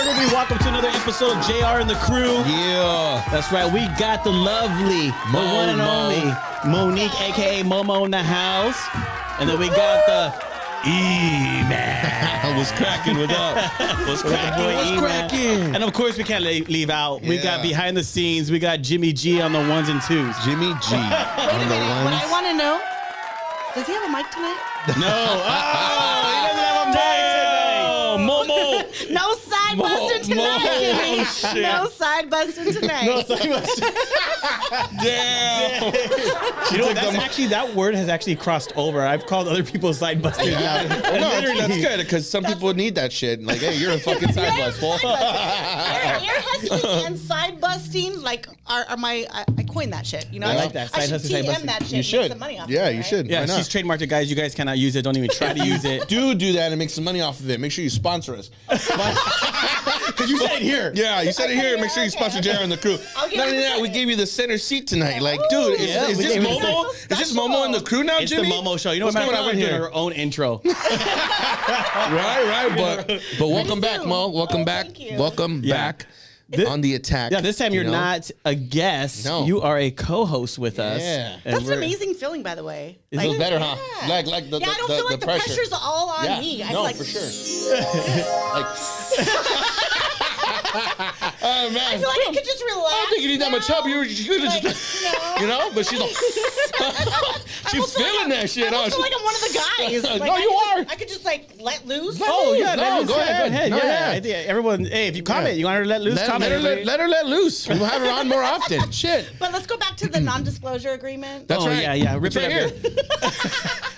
everybody? Welcome to another episode of JR and the Crew. Yeah. That's right. We got the lovely, the one and only Monique, a.k.a. MoMo in the house. And then we got the Eman. What's cracking? What up? What's cracking? What's cracking? And of course, we can't leave out. We got behind the scenes. We got Jimmy G on the ones and twos. Jimmy G. Wait a minute. What I want to know, does he have a mic tonight? No. Oh, he doesn't have a mic tonight. MoMo. No side busting tonight, Jimmy. No side busting tonight. No side busting. Damn. You know, that word has actually crossed over. I've called other people side busters now. No, that's good because some people need that shit. Like, hey, you're a fucking side bust, fool. Ear hustling and side busting, like, are my. I coined that shit. You know, I like that. I Side should hustle, side TM busting. that shit. You should. Make some money off Yeah, of it, you right? should. Yeah, Why not? she's trademarked it, guys. You guys cannot use it. Don't even try to use it. Do that and make some money off of it. Make sure you sponsor us. Because you said it here. Yeah, you said it here. Make sure you sponsor JR and the Crew. Not only that, we gave you the center seat tonight. Like, dude, is this MoMo? Is this MoMo and the Crew now, It's Jimmy? the MoMo show. You know What's what? going on We're doing here? our own intro. Right. But welcome back, Mo. Welcome back. thank you. Welcome back on the attack. Yeah, this time you're not a guest. No. You are a co-host with us. Yeah. And That's an amazing feeling, by the way. It feels better, huh? Like the I don't feel like the pressure. pressure's all on me. I feel like for sure. Oh man, I feel like I could just relax. I don't think you need that much help. You could have just, you know. But she's like, she's feeling that shit. I feel like I'm one of the guys. Like, No, you are. I could just like let loose. Oh yeah, No, go ahead. No, Yeah, yeah. I think everyone. Hey, if you comment, you want her to let loose. Comment. Let her let loose. We'll have her on more often. Shit. But let's go back to the non-disclosure agreement. That's right. Yeah. Rip It's it right up here.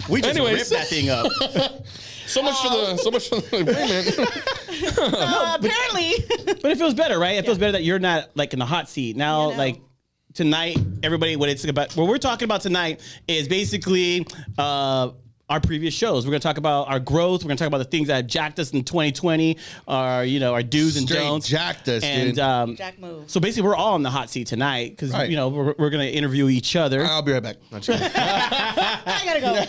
We just Anyways. ripped that thing up. So much for the agreement. Apparently. But it feels better, right? It feels better that you're not like in the hot seat now. You know. Like tonight, everybody, what we're talking about tonight is basically our previous shows. We're gonna talk about our growth. We're gonna talk about the things that jacked us in 2020. Our our do's and Straight don'ts. jacked us, and dude. Jack move. so basically, we're all on the hot seat tonight because Right. we're gonna interview each other. I'll be right back. Not sure. I gotta go.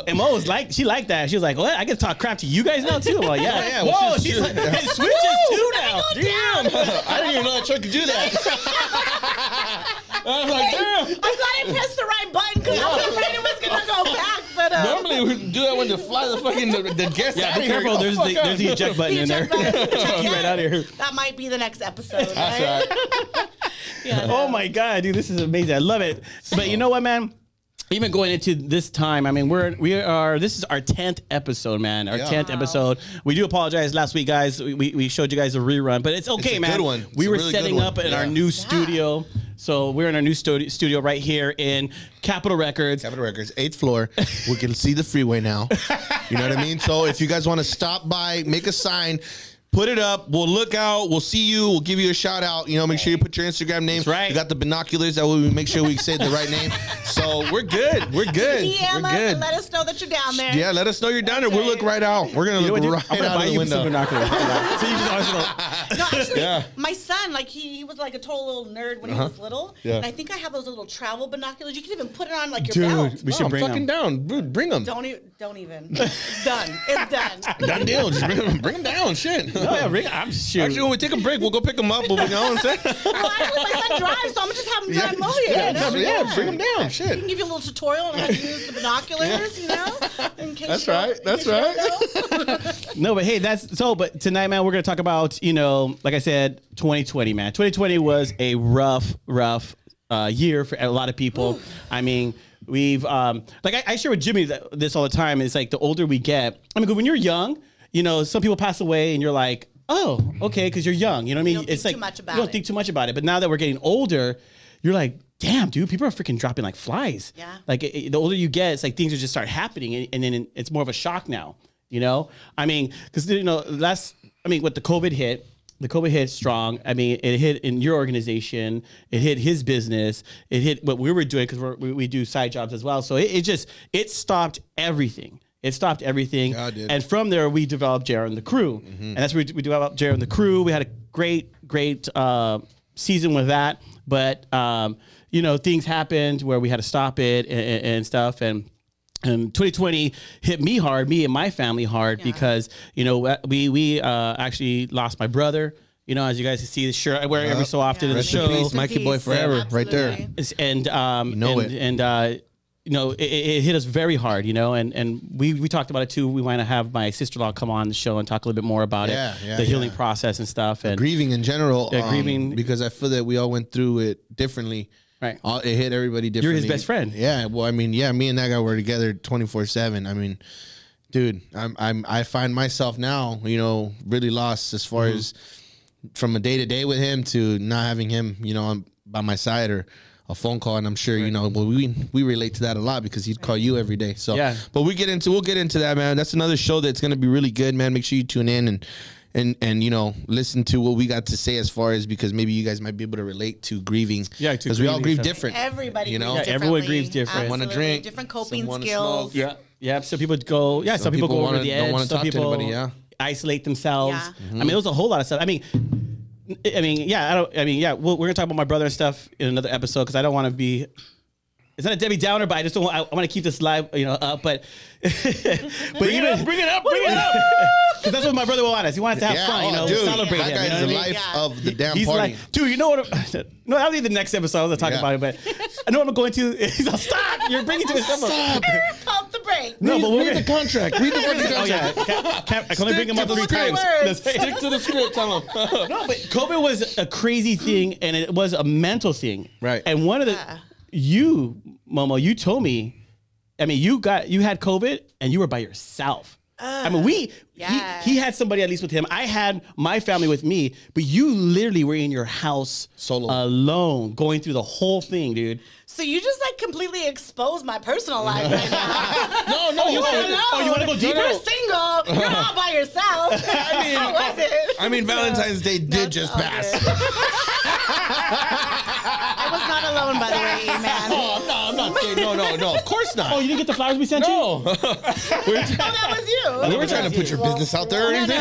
And Mo was like, she liked that. She was like, "What? I get to talk crap to you guys now too." I'm like, "Yeah, Yeah, Whoa, well, she's like, it switches too now." Damn! I didn't even know that truck could do that. I was like, damn. I'm glad I pressed the right button because I was afraid it was gonna go back. But Normally we do that when they fly the fucking the guest Yeah, out be of here. careful. Get There's fuck out. the eject button in there. Take you right out of here. That might be the next episode. That's right. Yeah. Oh my god, dude, this is amazing. I love it. But you know what, man? Even going into this time, I mean, this is our 10th episode, man. Our 10th episode. We do apologize last week, guys. We showed you guys a rerun, but it's okay, It's a man. good one. We It's a were really good setting one. up in our Yeah. new studio. So we're in our new studio right here in Capitol Records. Capitol Records, 8th floor. We can see the freeway now. You know what I mean? So if you guys want to stop by, make a sign, put it up. We'll look out. We'll see you. We'll give you a shout out. You know, make sure you put your Instagram name. That's right. You got the binoculars that we make sure we say the right name. So we're good. We're good. DM We're us good. and let us know that you're down there. Yeah, let us know you're down there. We'll look right out. We're gonna You know look what, dude? right I'm gonna out buy of the you some window. binoculars. So you just always gonna, No, actually, Yeah. my son, like he was like a total little nerd when he was little. Yeah. And I think I have those little travel binoculars. You can even put it on like your belt. we Oh, should I'm bring fucking them. down. Dude, bring them. Don't even. It's done. It's done. Done deal. Just bring them down. Shit. Oh, yeah, I'm sure. Actually, when we take a break, we'll go pick them up. But you know what I'm saying? Well, actually, my son drives, so I'm gonna just have him drive him over here. Yeah, you know? yeah, bring them down. He Shit. can give you a little tutorial on how to use the binoculars, you know? In case That's you don't- right. in That's case you don't right. know. No, but hey, but tonight, man, we're going to talk about, like I said, 2020, man. 2020 was a rough year for a lot of people. I mean, we've, like I share with Jimmy this all the time. It's like the older we get, I mean, when you're young, some people pass away and you're like, oh, okay, because you're young. You know what I mean? You don't It's think like, too much about you don't it. think too much about it. But now that we're getting older, you're like, damn, dude, people are freaking dropping like flies. Yeah. Like the older you get, it's like things just start happening, and then it's more of a shock now. I mean, because with the COVID hit strong. I mean, it hit in your organization, it hit his business, it hit what we were doing because we do side jobs as well. So it stopped everything. It stopped everything. Yeah, it did. And from there, we developed JR and the Crew, and that's where we developed JR and the Crew. We had a great season with that, but things happened where we had to stop it and stuff. And And 2020 hit me hard, me and my family hard, because we actually lost my brother. You know, as you guys can see, the shirt I wear every so often in the Rest in show. peace, Mikey Boy forever, right there. And it hit us very hard, and we talked about it too. We want to have my sister-in-law come on the show and talk a little bit more about the healing process and stuff, and grieving in general. Grieving, because I feel that we all went through it differently. Right, it hit everybody differently. You're his best friend. Yeah, well, I mean, me and that guy were together 24/7. I mean, dude, I find myself now, really lost as far as from a day to day with him to not having him, by my side or a phone call. And I'm sure, we relate to that a lot because he'd call you every day. So, but we'll get into that, man. That's another show that's going to be really good, man. Make sure you tune in and listen to what we got to say as far as, because maybe you guys might be able to relate to grieving. Yeah, because we all grieve different. Everybody, everyone grieves different. Want to drink, different coping skills. Yeah. Some people go. Yeah, some people go over the edge. Don't want to talk to anybody. Yeah, isolate themselves. I mean, there was a whole lot of stuff. I mean, we're gonna talk about my brother and stuff in another episode, because I don't want to be. It's not a Debbie Downer, but I just don't. I want to keep this live, up. But bring it up, because that's what my brother will want us. He wants to have fun, dude, celebrate that him. guy's the life of the damn He's party. Like, dude, you know what? No, that'll be the next episode. I was gonna talk about it, but I know what I'm going to. He's like, stop! You're bringing to Stop! Pump the brake. No, but read the contract. Read the fucking contract. I can only bring him up 3 times. Stick to the script. Tell him. No, but COVID was a crazy thing, and it was a mental thing. Right. And one of the Momo, you told me. I mean, you had COVID, and you were by yourself. I mean, he had somebody at least with him. I had my family with me, but you literally were in your house solo, alone, going through the whole thing, dude. So you just completely exposed my personal life right now. No, you want to go deeper? You're single. You're not by yourself. How was it? I mean, Valentine's Day did just pass. I was not alone, by the way, man. Oh, no, I'm not saying no, of course not. Oh, you didn't get the flowers we sent you? Oh, that was you. We were trying to put your business out there or anything.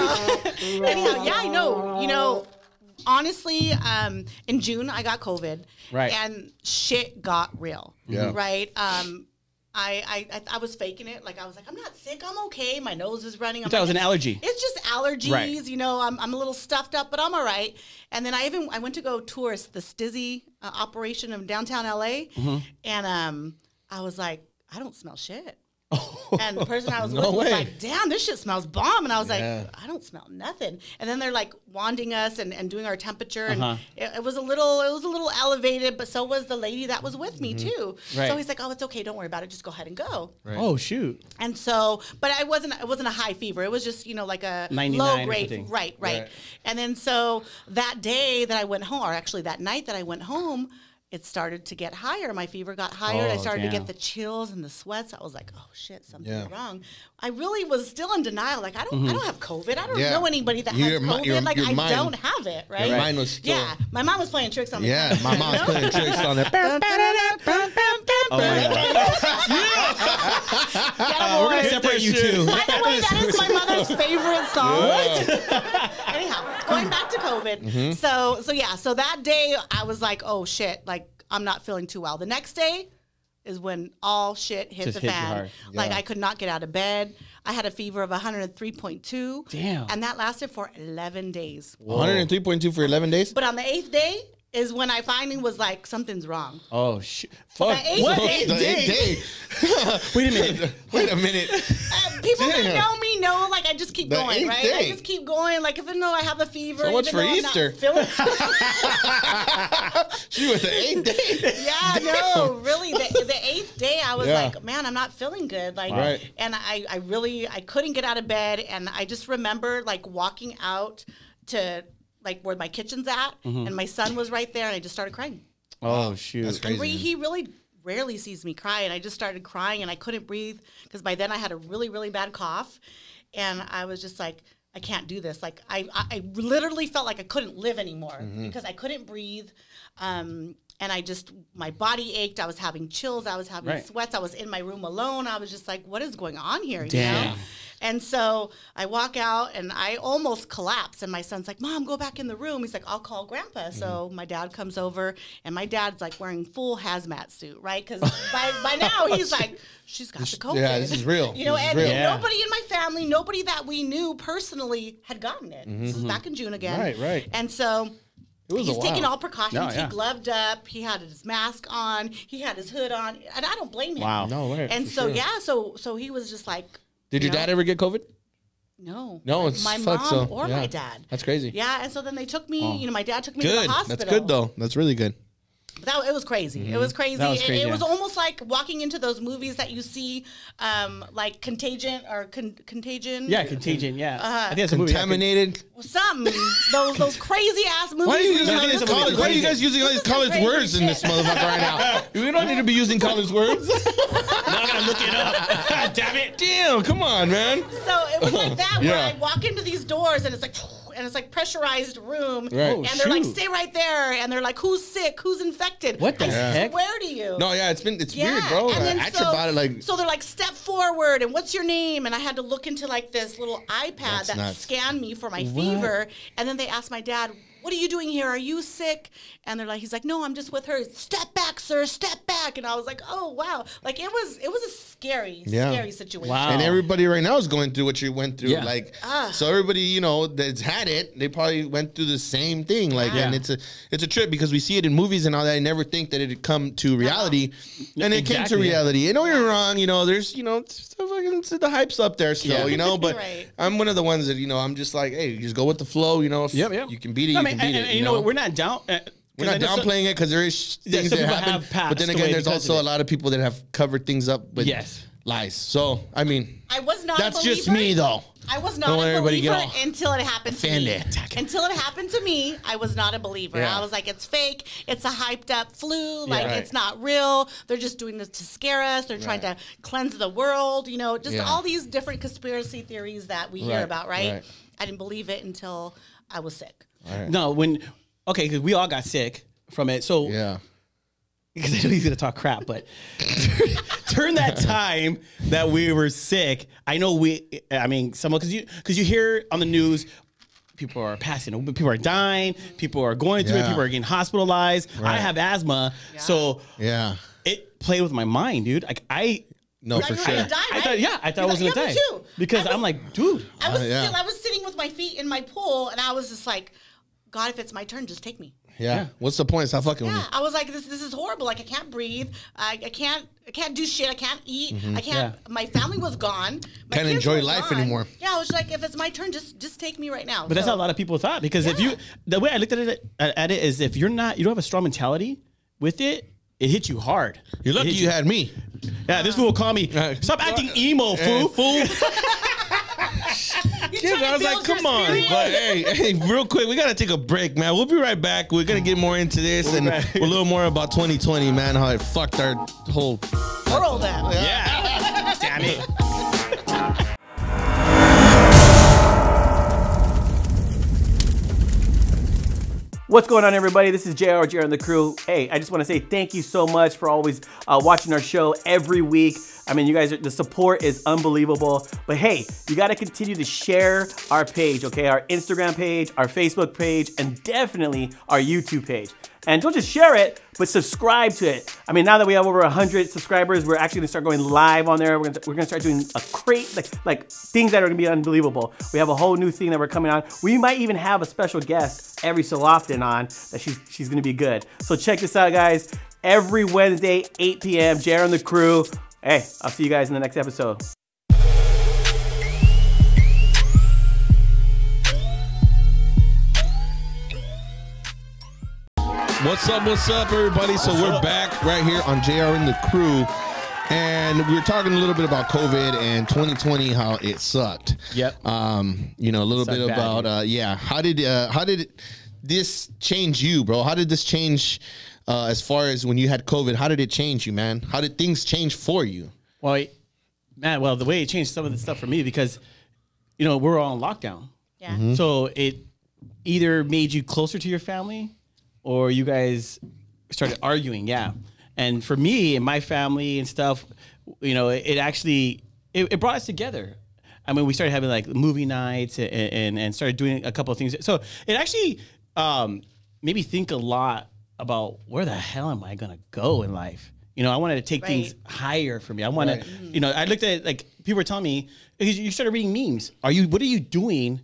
No. Anyhow, I know. Honestly, in June I got COVID, right, and shit got real, right. I was faking it, I was like, I'm not sick, I'm okay. My nose is running. That was an allergy. It's just allergies, right. I'm a little stuffed up, but I'm all right. And then I went to go tourist the Stizzy operation in downtown LA, and I was like, I don't smell shit. And the person I was with was like, damn, this shit smells bomb. And I was like, I don't smell nothing. And then they're wanding us and doing our temperature. And it was a little elevated, but so was the lady that was with me too. Right. So he's like, oh, it's okay. Don't worry about it. Just go ahead and go. Right. Oh, shoot. And so, but it wasn't a high fever. It was just, like a low grade. Right. And then so that day that I went home, or actually that night that I went home, it started to get higher. My fever got higher. I started to get the chills and the sweats. I was like, oh shit, something's wrong. I really was still in denial. I don't have COVID. I don't know anybody that has COVID. I don't have it, right? Your mind was still... Yeah, my mom was playing tricks on me. Yeah, my mom was playing tricks on it. We're going to separate you two. By the way, that is my mother's favorite song. Anyhow, going back to COVID. So that day I was like, oh shit, I'm not feeling too well. The next day is when all shit hit the fan. I could not get out of bed. I had a fever of 103.2. Damn. And that lasted for 11 days. 103.2 for 11 days? But on the 8th day is when I finally was like, something's wrong. Oh, shit. Fuck. The 8th day? Wait a minute. People that know me know, I just keep going, right? Day. I just keep going. If I know I have a fever. So much for Easter. She went the 8th day. Yeah, no, really. The 8th day, I was like, man, I'm not feeling good. Right. And I couldn't get out of bed. And I just remember walking out to where my kitchen's at, and my son was right there, and I just started crying. Oh, shoot. That's crazy. And he really rarely sees me cry, and I just started crying, and I couldn't breathe, because by then I had a really, really bad cough, and I was just like, I can't do this. I literally felt like I couldn't live anymore, because I couldn't breathe, and my body ached. I was having chills. I was having sweats. I was in my room alone. I was just like, what is going on here? Damn. You know? And so I walk out and I almost collapse. And my son's like, Mom, go back in the room. He's like, I'll call Grandpa. So my dad comes over and my dad's like wearing full hazmat suit, right? Because by now he's like, she's got the COVID. Yeah, this is real. You know, This is and real. nobody in my family, nobody that we knew personally had gotten it. This was back in June again. Right. And so was he's a taking while. all precautions. No, yeah. He gloved up. He had his mask on. He had his hood on. And I don't blame him. Wow. No, right. And for so, sure. yeah, so he was just like, Did your you know, dad ever get COVID? No. No, it's my fuck, mom so, or yeah. my dad. That's crazy. Yeah, and so then they took me, you know, my dad took me to Good. the hospital. That's good though. That's really good. It was crazy. It was crazy. That was crazy, It yeah. was almost like walking into those movies that you see, like Contagion or Contagion. Yeah, Contagion. Yeah, I think that's a movie. Contaminated. Something. those crazy ass movies. Why are you where using all like, these this is college? Why are you crazy. guys using all these This is college crazy words in this shit. motherfucker right now? We don't need to be using college words. Now I gotta look it up. Damn it. Damn, come on, man. So it was like that where Yeah. I walk into these doors and it's like pressurized room, Right. and they're like, shoot. stay right there, and they're like, who's sick, who's infected? What the I heck? swear to you. No, yeah, it's Yeah, weird, bro. and then I actually about it like so they're like, step forward, and what's your name? And I had to look into like this little iPad That's that nuts. scanned me for my fever, and then they asked my dad, what are you doing here? Are you sick? And they're like, he's like, no, I'm just with her. Step back, sir, step back. And I was like, oh wow, like it was a scary situation. Wow. and everybody right now is going through what you went through. Yeah. Like, so everybody, you know, that's had it, they probably went through the same thing. Like, Yeah. and it's a trip because we see it in movies and all that. I never think that it'd come to reality, and it came to Exactly, yeah. reality. I know you're wrong. You know, there's, you know, it's fucking the hype's up there still. Yeah. You know, but Right. I'm one of the ones that, you know, I'm just like, hey, just go with the flow. You know, if you can beat it, I you mean, can beat it. and you know what? We're not down. We're not downplaying it because there is things some that people happen. have passed But then away again, there's because also of a it. lot of people that have covered things up with Yes. lies. So, I mean, I was not that's a believer. just me, though. I was not Don't let a everybody believer get all until it happened to me. offended. Until it happened to me, I was not a believer. Yeah. I was like, it's fake. It's a hyped up flu. Like, right. it's not real. They're just doing this to scare us. They're trying to cleanse the world. You know, just Yeah. all these different conspiracy theories that we hear Right, about, right? right. I didn't believe it until I was sick. No, because we all got sick from it. So Yeah. because I know he's gonna talk crap, but during that time that we were sick, I know someone because you hear on the news, people are passing, people are dying, people are going through it, Yeah. people are getting hospitalized. I have asthma, so Yeah. it played with my mind, dude. Like No, Like, for you're sure. gonna die, I right? thought I was gonna yeah, die me too. because I'm like, dude. I was yeah. I was sitting with my feet in my pool, and I was just like, God, if it's my turn, just take me. Yeah. What's the point? Stop fucking with me. Yeah, I was like, this is horrible. Like, I can't breathe. I can't do shit. I can't eat. I can't. My family was gone. My Can't kids enjoy were life gone. anymore. Yeah, I was like, if it's my turn, just take me right now. But that's how a lot of people thought because if you the way I looked at it is if you don't have a strong mentality with it hits you hard. You're lucky It hits you had me. Yeah, this fool will call me. Stop acting emo, fool. Yeah, I was like, come on. But hey, real quick, we got to take a break, man. We'll be right back. We're going to get more into this and a little more about 2020, man, how it fucked our whole... world out. Yeah. Damn it. What's going on, everybody? This is JR and the crew. Hey, I just want to say thank you so much for always watching our show every week. I mean, you guys, the support is unbelievable. But hey, you got to continue to share our page, okay? Our Instagram page, our Facebook page, and definitely our YouTube page. And don't just share it, but subscribe to it. I mean, now that we have over 100 subscribers, we're actually gonna start going live on there. We're gonna start doing like things that are gonna be unbelievable. We have a whole new thing that we're coming on. We might even have a special guest every so often on that she's gonna be good. So check this out, guys. Every Wednesday, 8 p.m., JR and the crew. Hey, I'll see you guys in the next episode. What's up, everybody? So we're back right here on JR and the crew. And we were talking a little bit about COVID and 2020, how it sucked. Yep. You know, a little bit Sucked bad, about, how did this change you, bro? How did this change as far as when you had COVID? How did it change you, man? How did things change for you? Well, man, the way it changed some of the stuff for me because, you know, we're all on lockdown. Yeah. So it either made you closer to your family or you guys started arguing, yeah. And for me and my family and stuff, you know, it actually, it brought us together. I mean, we started having like movie nights and started doing a couple of things. So it actually made me think a lot about where the hell am I gonna go in life. You know, I wanted to take things higher for me. I want to, you know, I looked at like people were telling me, you started reading memes. What are you doing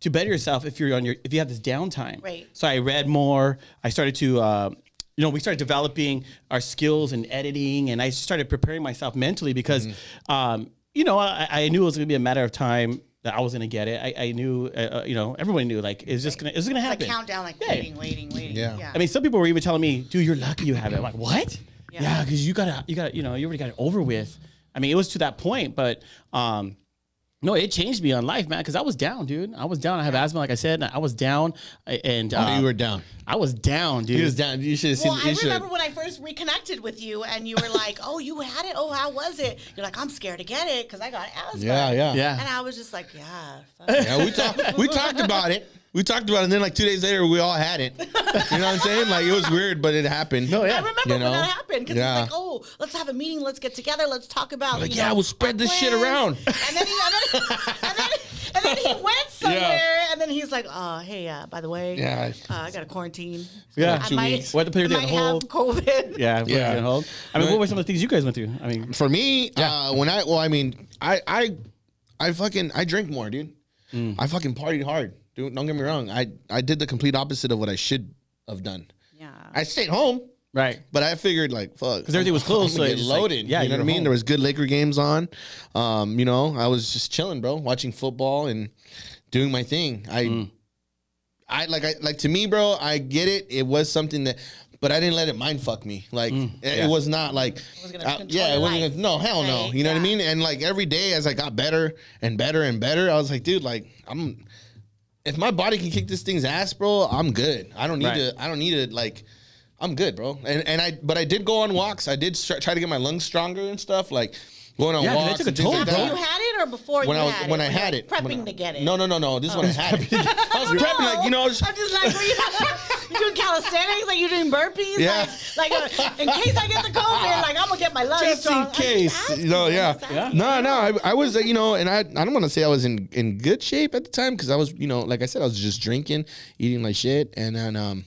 to better yourself if if you have this downtime? Right. So I read more. I started to, you know, we started developing our skills in editing, and I started preparing myself mentally because, you know, I knew it was going to be a matter of time that I was going to get it. I knew, you know, everyone knew like it's just going to happen. It's a countdown, like waiting. Yeah. I mean, some people were even telling me, dude, you're lucky you have it. I'm like, what? Yeah, because you got, you know, you already got it over with. I mean, it was to that point, but no, it changed me on life, man. Because I was down, dude. I was down. I have asthma, like I said. And I was down, and you were down. I was down, dude. He was down. You should have seen. Well, I remember when I first reconnected with you, and you were like, "Oh, you had it. Oh, how was it?" You're like, "I'm scared to get it because I got asthma." Yeah. And I was just like, "Yeah." Yeah, we talked about it. We talked about it, and then like 2 days later, we all had it. You know what I'm saying? Like it was weird, but it happened. I remember when that happened because it's like, "Oh, let's have a meeting. Let's get together. Let's talk about." Like, we'll spread this shit around. And then he went somewhere, and then he's like, "Oh, hey, by the way, I got a quarantine. Yeah, I 2 weeks. What to put everything on hold? Have COVID. Yeah, put everything on hold. I mean, what were some of the things you guys went through? I mean, for me, I drink more, dude. I fucking partied hard. Dude, don't get me wrong. I did the complete opposite of what I should have done. Yeah. I stayed home. right. But I figured like, fuck. Because everything was closed, so get it's just like, loaded. yeah, you know what I mean? home. There was good Laker games on. You know, I was just chilling, bro, watching football and doing my thing. To me, bro, I get it. It was something that, but I didn't let it mind fuck me. Like it was not like, it wasn't gonna, no, hell no. You know what I mean? And like every day as I got better and better and better, I was like, dude, like if my body can kick this thing's ass, bro, I'm good. I don't need to like, I'm good, bro. But I did go on walks. I did try to get my lungs stronger and stuff, like going on walks. They took a toll, After bro. you had it or before when you I had it? when I had it, Prepping to get it. No. This is when I had it. I was prepping, like, you know. I'm just like, you doing calisthenics, like you're doing burpees, Yeah. like in case I get the COVID, like I'm gonna get my lungs Just strong. in case, you know, No, I was, you know, and I don't want to say I was in good shape at the time because I was, you know, like I said, I was just drinking, eating like shit, and then,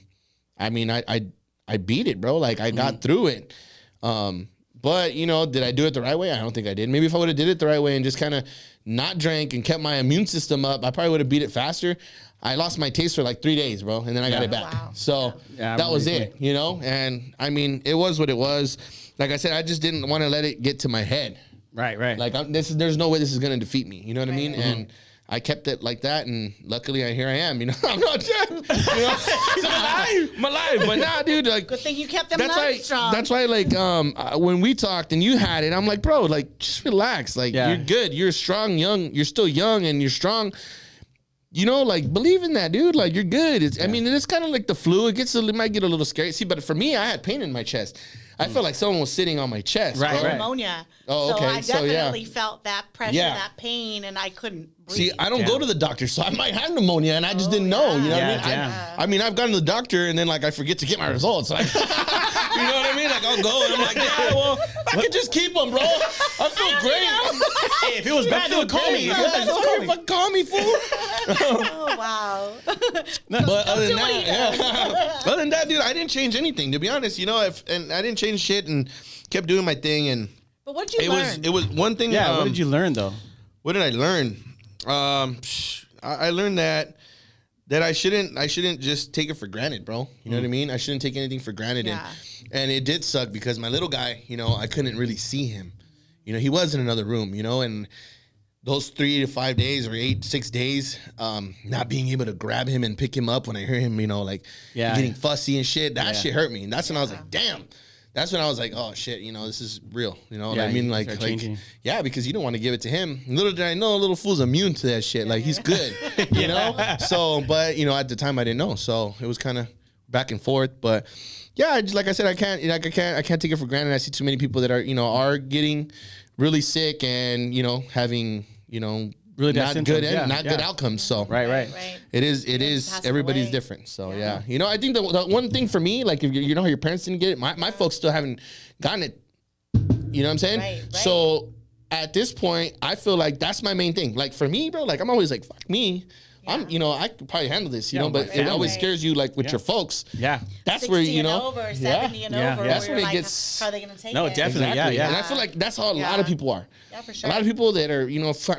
I mean, I beat it, bro. Like I got through it. But, you know, did I do it the right way? I don't think I did. Maybe if I would have did it the right way and just kind of not drank and kept my immune system up, I probably would have beat it faster. I lost my taste for like 3 days, bro, and then I got it back. Wow. So that was it, you know? And, I mean, it was what it was. Like I said, I just didn't want to let it get to my head. Right. Like, there's no way this is going to defeat me. You know what I mean? And I kept it like that, and luckily, here I am. You know, I'm not dead. You know, I'm alive. But nah, dude, like, Good thing you kept them lungs strong. That's why, like, when we talked and you had it, I'm like, bro, like, just relax. Like, you're good. You're strong, young. You're still young, and you're strong. You know, like, believe in that, dude. Like, you're good. I mean, it's kind of like the flu. It might get a little scary. See, but for me, I had pain in my chest. I felt like someone was sitting on my chest. Right, bro. Pneumonia. Oh, okay. So I definitely felt that pressure, Yeah. that pain, and I couldn't breathe. See, I don't go to the doctor, so I might have pneumonic, and I just didn't know. You know what I mean? Yeah. I mean, I've gone to the doctor, and then like I forget to get my results. Like, you know what I mean? Like I'll go, and I'm like, yeah, well, I could just keep them, bro. I feel great. Hey, if it was bad, they would call me. Fucking call me, fool. Oh wow! But other than that, other than that, dude, I didn't change anything. To be honest, you know, and I didn't change shit, and kept doing my thing. And But what did you learn? It was one thing. Yeah. What did you learn though? What did I learn? I learned that I shouldn't just take it for granted, bro. You know what I mean? I shouldn't take anything for granted. Yeah. And it did suck because my little guy, you know, I couldn't really see him. You know, he was in another room, you know, and those 3 to 5 days or 6 days, not being able to grab him and pick him up when I hear him, you know, like getting fussy and shit, that shit hurt me. And that's when I was like, damn. That's when I was like, oh shit, you know, this is real. You know what I mean? Like yeah, because you don't want to give it to him. Little did I know, little fool's immune to that shit. Like he's good, you know? So, but you know, at the time I didn't know. So it was kind of back and forth. But yeah, like I said, I can't take it for granted. I see too many people that are getting really sick and, you know, having, you know, really not good good outcomes. So right. It is everybody's away. different. So yeah, you know, I think the one thing for me, like if you know how your parents didn't get it, my folks still haven't gotten it. You know what I'm saying? Right. So at this point, I feel like that's my main thing. Like for me, bro, like I'm always like, fuck me. I'm, I could probably handle this, you know, but it always scares you, like with your folks. Yeah, that's where over, 70 and over. That's where it like, gets. How are they gonna take it? No, definitely, Exactly. yeah. And I feel like that's how a lot of people are. Yeah, for sure. A lot of people that are,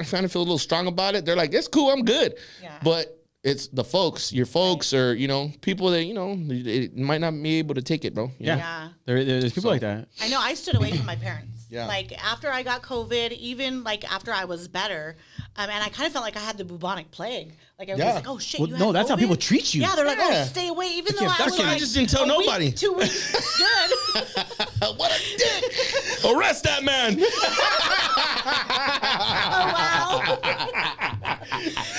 trying to feel a little strong about it. They're like, it's cool, I'm good. Yeah. But it's the folks, your folks, or people that it might not be able to take it, bro. Yeah. There's people like that. I know. I stood away from my parents. Yeah. Like after I got COVID, even like after I was better, and I kind of felt like I had the bubonic plague. Like everybody's like, "Oh shit, well, you no, had that's COVID?" how people treat you. Yeah, they're like, "Oh, stay away." Even though I was I just didn't tell nobody. 2 weeks good. What a dick! Arrest that man! Oh wow.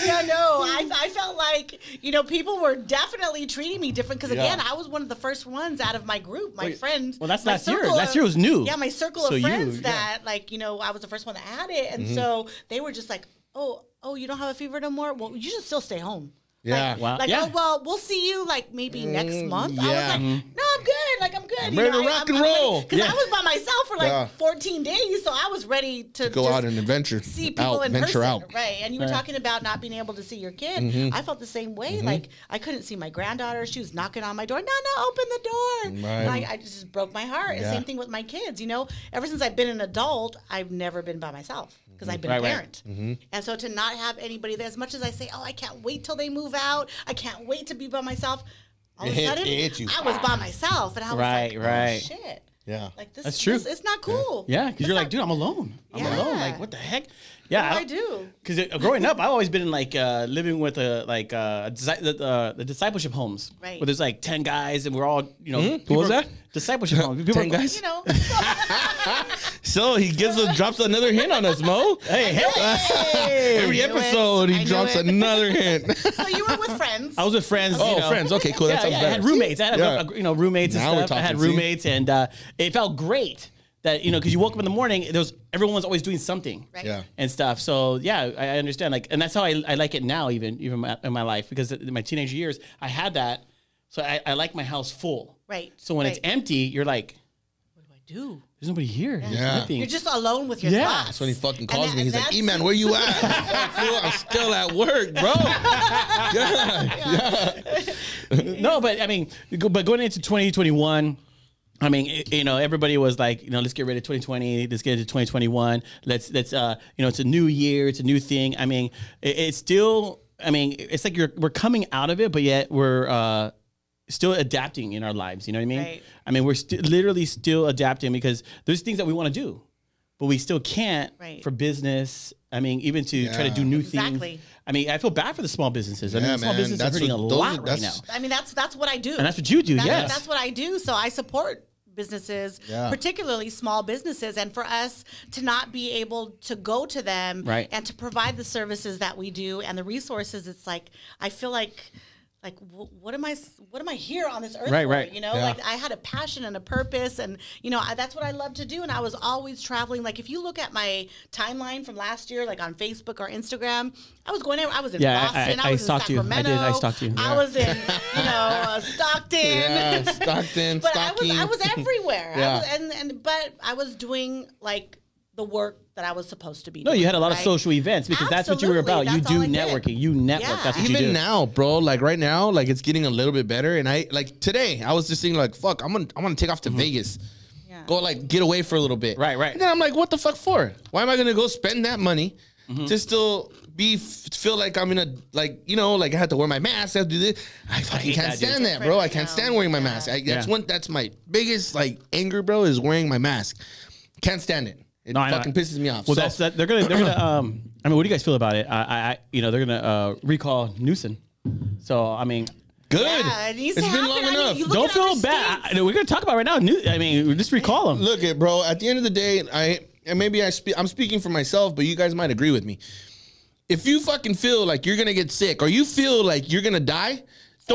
Yeah, no, I felt like people were definitely treating me different because again, I was one of the first ones out of my group, my friends. Well, that's my last year. circle Last year was new. Yeah, my circle of friends that I was the first one that had it, and so they were just like, oh, you don't have a fever no more? Well, you should still stay home. Yeah. Oh, well, we'll see you like maybe next month. I was like, no, I'm good. Like, I'm good. I'm ready to rock and roll. Because I was by myself for like 14 days. So I was ready to go out and adventure. See people in venture person. out. Right. And you were talking about not being able to see your kid. I felt the same way. Like, I couldn't see my granddaughter. She was knocking on my door. No, open the door. Right. And I just broke my heart. And same thing with my kids. Ever since I've been an adult, I've never been by myself. Because I've been a parent. And so to not have anybody there, as much as I say, I can't wait till they move out. I can't wait to be by myself. All of a sudden, I was by myself. And I was like, oh, shit. Yeah. Like this, That's true. It's not cool. Yeah, because you're like, dude, I'm alone. I'm alone. Like, what the heck? Yeah, I do. Because growing up, I've always been in like living with the discipleship homes, right? Where there's like 10 guys, and we're all What was that? Discipleship homes. 10 guys. So he drops another hint on us, Mo. Hey. Every episode he drops another hint. So you were with friends. I was with friends. Friends. Okay, cool. That sounds better. I had roommates. I had roommates and stuff. I had roommates, and it felt great. That because you woke up in the morning, everyone's always doing something, right? Yeah, and stuff. So yeah, I understand. Like, and that's how I like it now, even in my life, because in my teenage years, I had that. So I like my house full, right? So when it's empty, you're like, what do I do? There's nobody here. Yeah, you're just alone with your thoughts. That's when he fucking calls me. He's like, "Eman, where you at?" I'm still at work, bro. No, but I mean, going into 2021. I mean, everybody was like, let's get rid of 2020. Let's get into 2021. Let's it's a new year. It's a new thing. I mean, it's still, it's like we're coming out of it, but yet we're still adapting in our lives. You know what I mean? Right. I mean, we're literally still adapting because there's things that we want to do, but we still can't for business. I mean, even to try to do new things. I mean, I feel bad for the small businesses. I mean, small businesses are hurting a lot right now. I mean, that's what I do. And that's what you do, yes. That's what I do. So I support businesses, particularly small businesses, and for us to not be able to go to them and to provide the services that we do and the resources, it's like I feel like what am I here on this earth for? Like I had a passion and a purpose, and that's what I love to do, and I was always traveling. Like if you look at my timeline from last year, like on Facebook or Instagram, I was going there. I was in Boston. I was in Sacramento. I stalked you. I was in Stockton. Yeah, Stockton. But Stocking. I was everywhere. Yeah. But I was doing like the work that I was supposed to be doing. No, you had a lot of social events because that's what you were about. You do networking. You network. That's what you do. Even now, bro, like right now, like it's getting a little bit better. And I like today, I was just thinking like, fuck, I'm gonna take off to Vegas. Yeah. Go like get away for a little bit. Right. And then I'm like, what the fuck for? Why am I gonna go spend that money to still feel like I'm in a like I have to wear my mask, I have to do this. I fucking can't stand that, bro. I can't stand wearing my mask. That's my biggest like anger, bro, is wearing my mask. Can't stand it. It fucking pisses me off. Well, they're gonna. I mean, what do you guys feel about it? They're gonna recall Newsom. So I mean, good. Yeah, it's been long enough. Don't feel bad. We're gonna talk about right now. Just recall him. Look, bro. At the end of the day, I'm speaking for myself, but you guys might agree with me. If you fucking feel like you're gonna get sick or you feel like you're gonna die,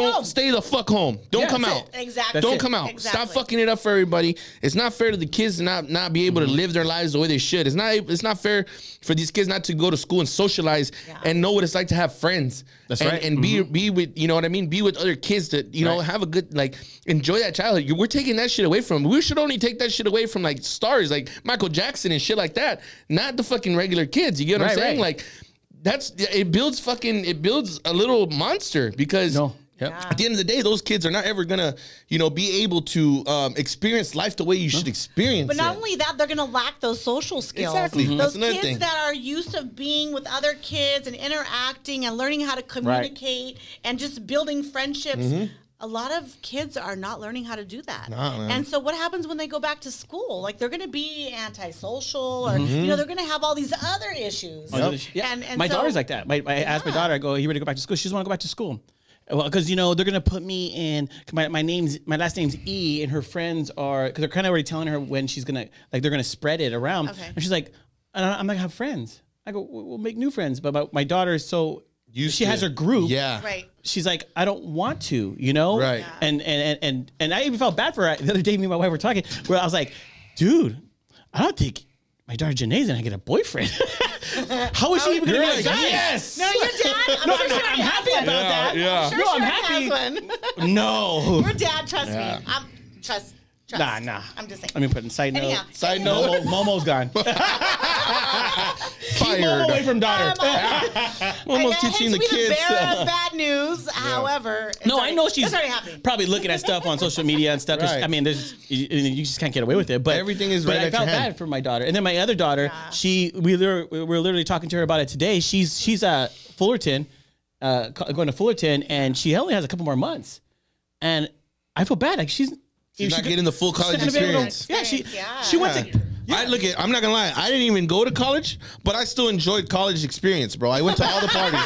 don't stay the fuck home. Don't come out. Exactly. Don't come out. Exactly. Stop fucking it up for everybody. It's not fair to the kids to not be able to live their lives the way they should. It's not fair for these kids not to go to school and socialize and know what it's like to have friends. That's right. And be with, you know what I mean? Be with other kids that, you know, have a good, like, enjoy that childhood. We're taking that shit away from them. We should only take that shit away from, like, stars like Michael Jackson and shit like that. Not the fucking regular kids. You get what I'm saying? Like, it builds a little monster because at the end of the day, those kids are not ever gonna, you know, be able to experience life the way you should experience But not it. only that, they're gonna lack those social skills. Exactly. Those That's kids thing. that are used to being with other kids and interacting and learning how to communicate and just building friendships. A lot of kids are not learning how to do that. And so what happens when they go back to school? Like, they're going to be antisocial or, you know, they're going to have all these other issues. And my daughter's like that. I asked my daughter, I go, you ready to go back to school? She doesn't want to go back to school. Well, because, you know, they're going to put me in, my last name's E, and her friends are, because they're kind of already telling her when she's going to, like, they're going to spread it around. And she's like, I'm not going to have friends. I go, we'll make new friends. But my daughter is so... She has her group. Right. She's like, I don't want to, you know? Right. And I even felt bad for her. The other day, me and my wife were talking, where I was like, dude, I don't think my daughter Janae's gonna get a boyfriend. How is she even gonna be a guy? Yes. No, your dad. I'm happy about that. Yeah. I'm happy. happy. No. Your dad, trust me. Trust. Nah. I'm just saying. Let me put in side note. Anyhow. Side note. Momo's gone. Keep Momo away from daughter. Almost teaching the kids. kids. The bearer of bad news. However, I know she's already probably looking at stuff on social media and stuff. Right. I mean, you just can't get away with it. But everything is right But I at felt your hand. bad for my daughter. And then my other daughter, we're literally talking to her about it today. She's at Fullerton, going to Fullerton, and she only has a couple more months. And I feel bad. Like she's not getting the full college experience. She went to. I'm not gonna lie. I didn't even go to college, but I still enjoyed college experience, bro. I went to all the parties.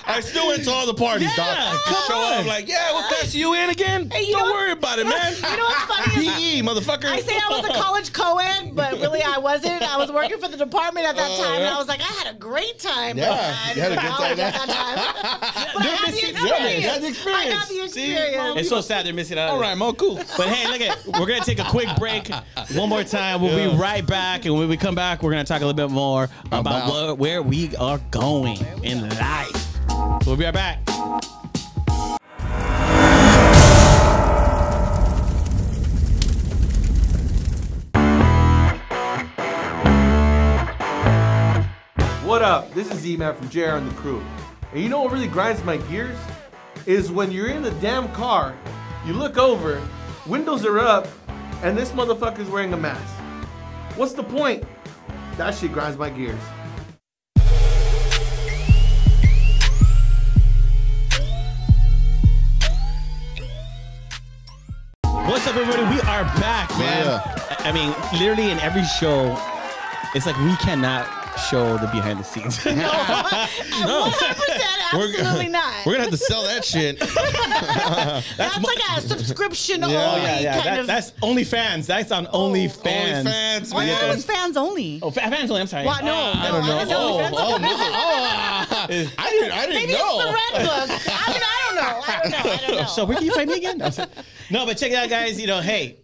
I still went to all the parties, dog. Come on. Like, we'll pass you in again. Hey, Don't worry about it, man. You know what's funny? PE, motherfucker. I say I was a college co-ed, but really I wasn't. I was working for the department at that time, and I was like, I had a great time. Yeah, but you had a good time at that time. But I had the experience. I had the experience. It's so sad they're missing out. All right, Mo, cool. But hey, look at, we're gonna take a quick break. One more time, we'll be right back, and when we come back, we're gonna talk a little bit more about where we are going in life. We'll be right back. What up? This is Eman from JR and the Crew. And you know what really grinds my gears? Is when you're in the damn car, you look over, windows are up, and this motherfucker's wearing a mask. What's the point? That shit grinds my gears. What's up, everybody? We are back, man. Yeah. I mean, literally in every show, it's like we cannot show the behind the scenes. No. 100% absolutely not. We're gonna have to sell that shit. That's like a subscription only kind of. That's OnlyFans. That's on OnlyFans. OnlyFans, Oh, I man. thought it was fans only. Oh, fans only. I'm sorry. What? No, I don't know. I didn't Maybe know. it's the red book. I mean, I don't know. So where can you find me again? No, but check it out, guys. You know, hey.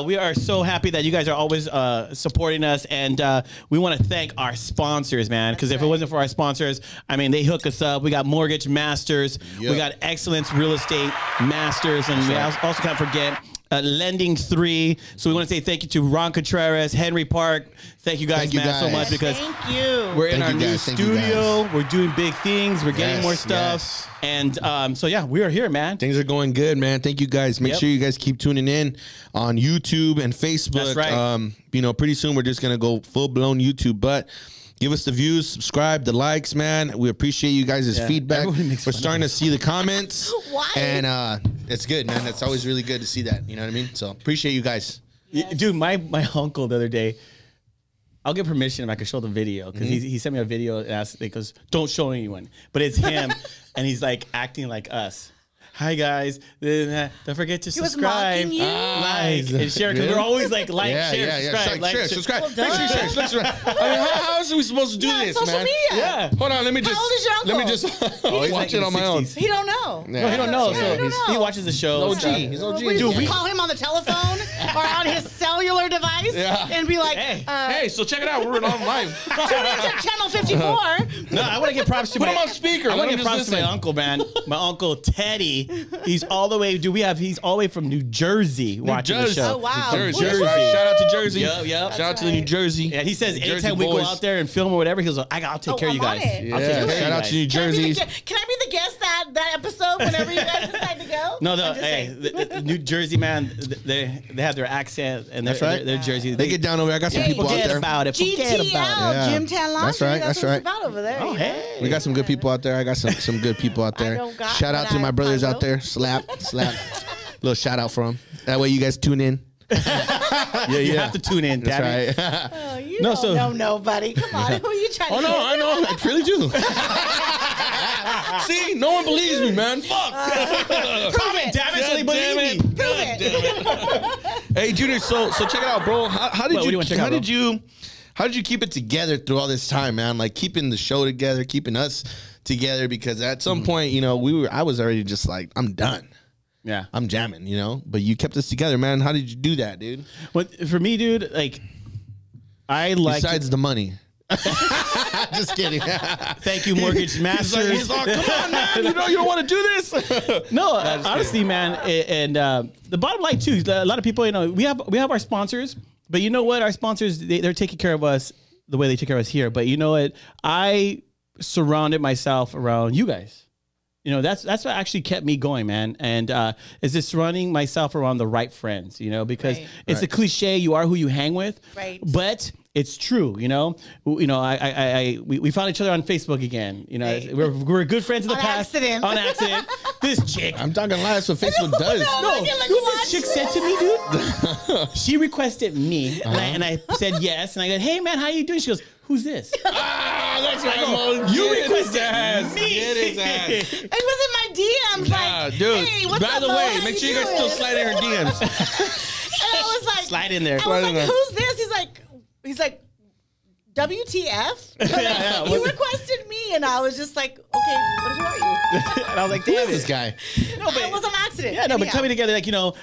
We are so happy that you guys are always supporting us, and we want to thank our sponsors, man. Because if it wasn't for our sponsors, I mean, they hook us up. We got Mortgage Masters, we got Excellence Real Estate Masters, and we also can't forget Lending 3. So we want to say thank you to Ron Contreras, Henry Park. Thank you guys, so much, because thank you. we're in our new studio. We're doing big things. We're getting more stuff. Yes. And so, yeah, we are here, man. Things are going good, man. Thank you guys. Make sure you guys keep tuning in on YouTube and Facebook. That's right. You know, pretty soon we're just going to go full-blown YouTube, but give us the views, subscribe, the likes, man. We appreciate you guys' feedback. We're starting to see the comments. Why? And it's good, man. It's always really good to see that. You know what I mean? So appreciate you guys. Yes. Dude, my uncle the other day, I'll get permission if I could show the video, because he sent me a video and asked, he goes, don't show anyone. But it's him, and he's like acting like us. hi guys, don't forget to He was subscribe, mocking you? like, and share, because we're always like, share, subscribe, like, share, subscribe. Make sure you share, subscribe. I mean, how else are we supposed to do this, social man? media. Yeah. Hold on, let me just. How old is your uncle? Let me just. Oh, he's like watching in on the my own. 60s. He don't know. Yeah. No, he don't know. Yeah, So I don't know. he watches the show. OG. He's OG. Dude, we- call him on the telephone or on his cellular device and be like, Hey, so check it out. We're on live. tune into channel 54. No, I want to give props to Put my him on speaker. I Let want to him give just props to my listen. uncle, man. My uncle Teddy. He's all the way. He's all the way from New Jersey watching the Jersey. show. Oh, wow. Jersey. Jersey. Right. Shout out to Jersey. Yep, yep. Shout out to the New Jersey. Yeah, he says Jersey anytime we go boys. out there and film or whatever, he'll like, I'll take care of you I'm on guys. it. I'll take care of Shout you out guys. to New Jersey. Can I be the guest that episode whenever you guys decide to go? No, I'm just hey, saying. the New Jersey man, they have their accent and That's right. they're Jersey. They get down over there. I got some Hey, people out forget there. about it. Forget GTL, about it. Yeah. Gym Tan Laundry. That's right, That's that's what right. it's about over there. Oh, you know? hey. We got some good people out there. I got some good people out there. don't got Shout out what to my I brothers out will. there. Slap. Little shout out for them. That way you guys tune in. You have to tune in, That's Daddy. right. Oh, you No, don't so- know nobody. Come on, who are you trying to Oh no, get? I know. I really do. See, no one believes me, man. Fuck. Prove it, damn it, so they God damn believe it. me. Prove it. Hey, Junior. So check it out, bro. How did What do you you? wanna check How out, did you? How did you keep it together through all this time, man? Like keeping the show together, keeping us together. Because at some point, you know, I was already just like, I'm done. Yeah. I'm jamming, you know. But you kept us together, man. How did you do that, dude? But for me, dude, like, I like. Besides the money. Just kidding. Thank you, Mortgage Masters. He's like, come on, man. You know you don't want to do this. No, honestly, man, and the bottom line too. A lot of people, you know, we have our sponsors, but you know what? Our sponsors, they're taking care of us the way they take care of us here. But you know what? I surrounded myself around you guys. You know, that's what actually kept me going, man. And is just surrounding myself around the right friends, you know, because Right. it's a cliche. You are who you hang with. Right. But it's true, you know. We found each other on Facebook again. You know, Right. we're good friends in the On past. accident. On accident. This chick. I'm talking live. That's what Facebook does. No, Like, you know what what? this chick said to me, dude? She requested me, and I said yes. And I go, hey, man, how you doing? She goes, who's this? That's I go, you requested me. Get his ass. It was in my DMs. Nah, Like, dude. hey, what's By up, the Mo? way, How make sure you guys still doing? slide in her DMs. And I was like, Slide in there. I was Slide in like, there. who's this? He's like, WTF? yeah. You requested me, and I was just like, okay, but who are you? And I was like, Who damn is this it. guy? No, but It was an accident. yeah, no, but Anyhow. coming together, like, you know,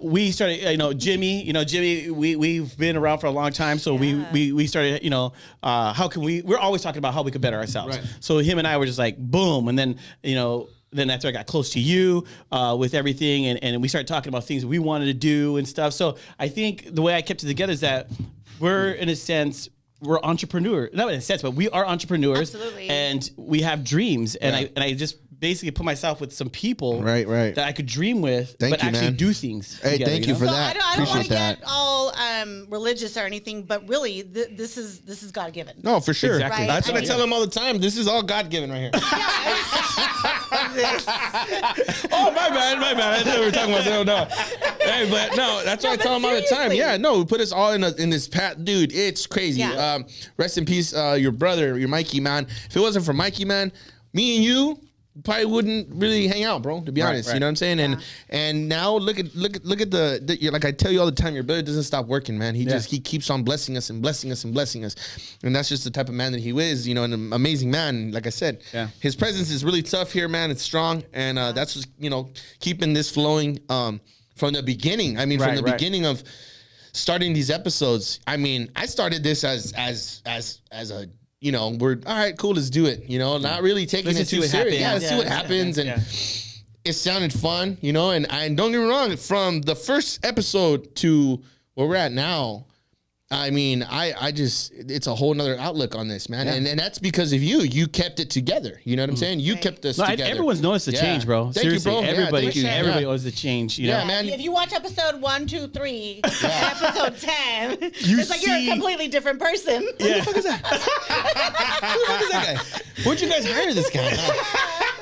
we started, you know, Jimmy, we've been around for a long time. So we started, you know, how can we're always talking about how we could better ourselves. Right. So him and I were just like, boom. And then, you know, then after I got close to you with everything and we started talking about things we wanted to do and stuff. So I think the way I kept it together is that we're, in a sense, we're entrepreneurs. Not in a sense, but we are entrepreneurs. Absolutely. And we have dreams. And Yeah. I just basically put myself with some people Right. that I could dream with, Thank but you, actually man. do things. Hey, together, thank you know? for So that. I don't want to Appreciate that. get all religious or anything, but really, this is God given. No, for sure. Exactly. Right. That's what I I tell him all the time. This is all God given right here. Oh, my bad. I thought we were talking about something. No. Hey, but no, that's what I but tell him all the time. seriously. Yeah, no, we put us all in this path. Dude, it's crazy. Yeah. Rest in peace, your brother, your Mikey, man. If it wasn't for Mikey, man, me and you probably wouldn't really hang out, bro, to be honest. right. You know what I'm saying? And now look at the like I tell you all the time, your brother doesn't stop working, man. He keeps on blessing us and blessing us and blessing us. And that's just the type of man that he is, you know, an amazing man. Like I said, his presence is really tough here, man. It's strong. And that's just, you know, keeping this flowing from the beginning. I mean, from the beginning of starting these episodes. I mean, I started this as a, you know, we're all right, cool, let's do it. You know, not really taking Let's it just see too what serious. happens. Yeah, let's see what happens. And it sounded fun, you know, and don't get me wrong, from the first episode to where we're at now, I mean, I just, it's a whole nother outlook on this, man. And that's because of you. You kept it together. You know what I'm saying? You kept us together. Everyone's noticed the change, bro. Thank you, Seriously, bro. Yeah, everybody, thank you. everybody Yeah. owes the change. You Yeah, know? man. If you watch episode 1, 2, 3, episode 10, it's like you're see- a completely different person. Yeah. Who the fuck is that guy? Where'd you guys hire this guy?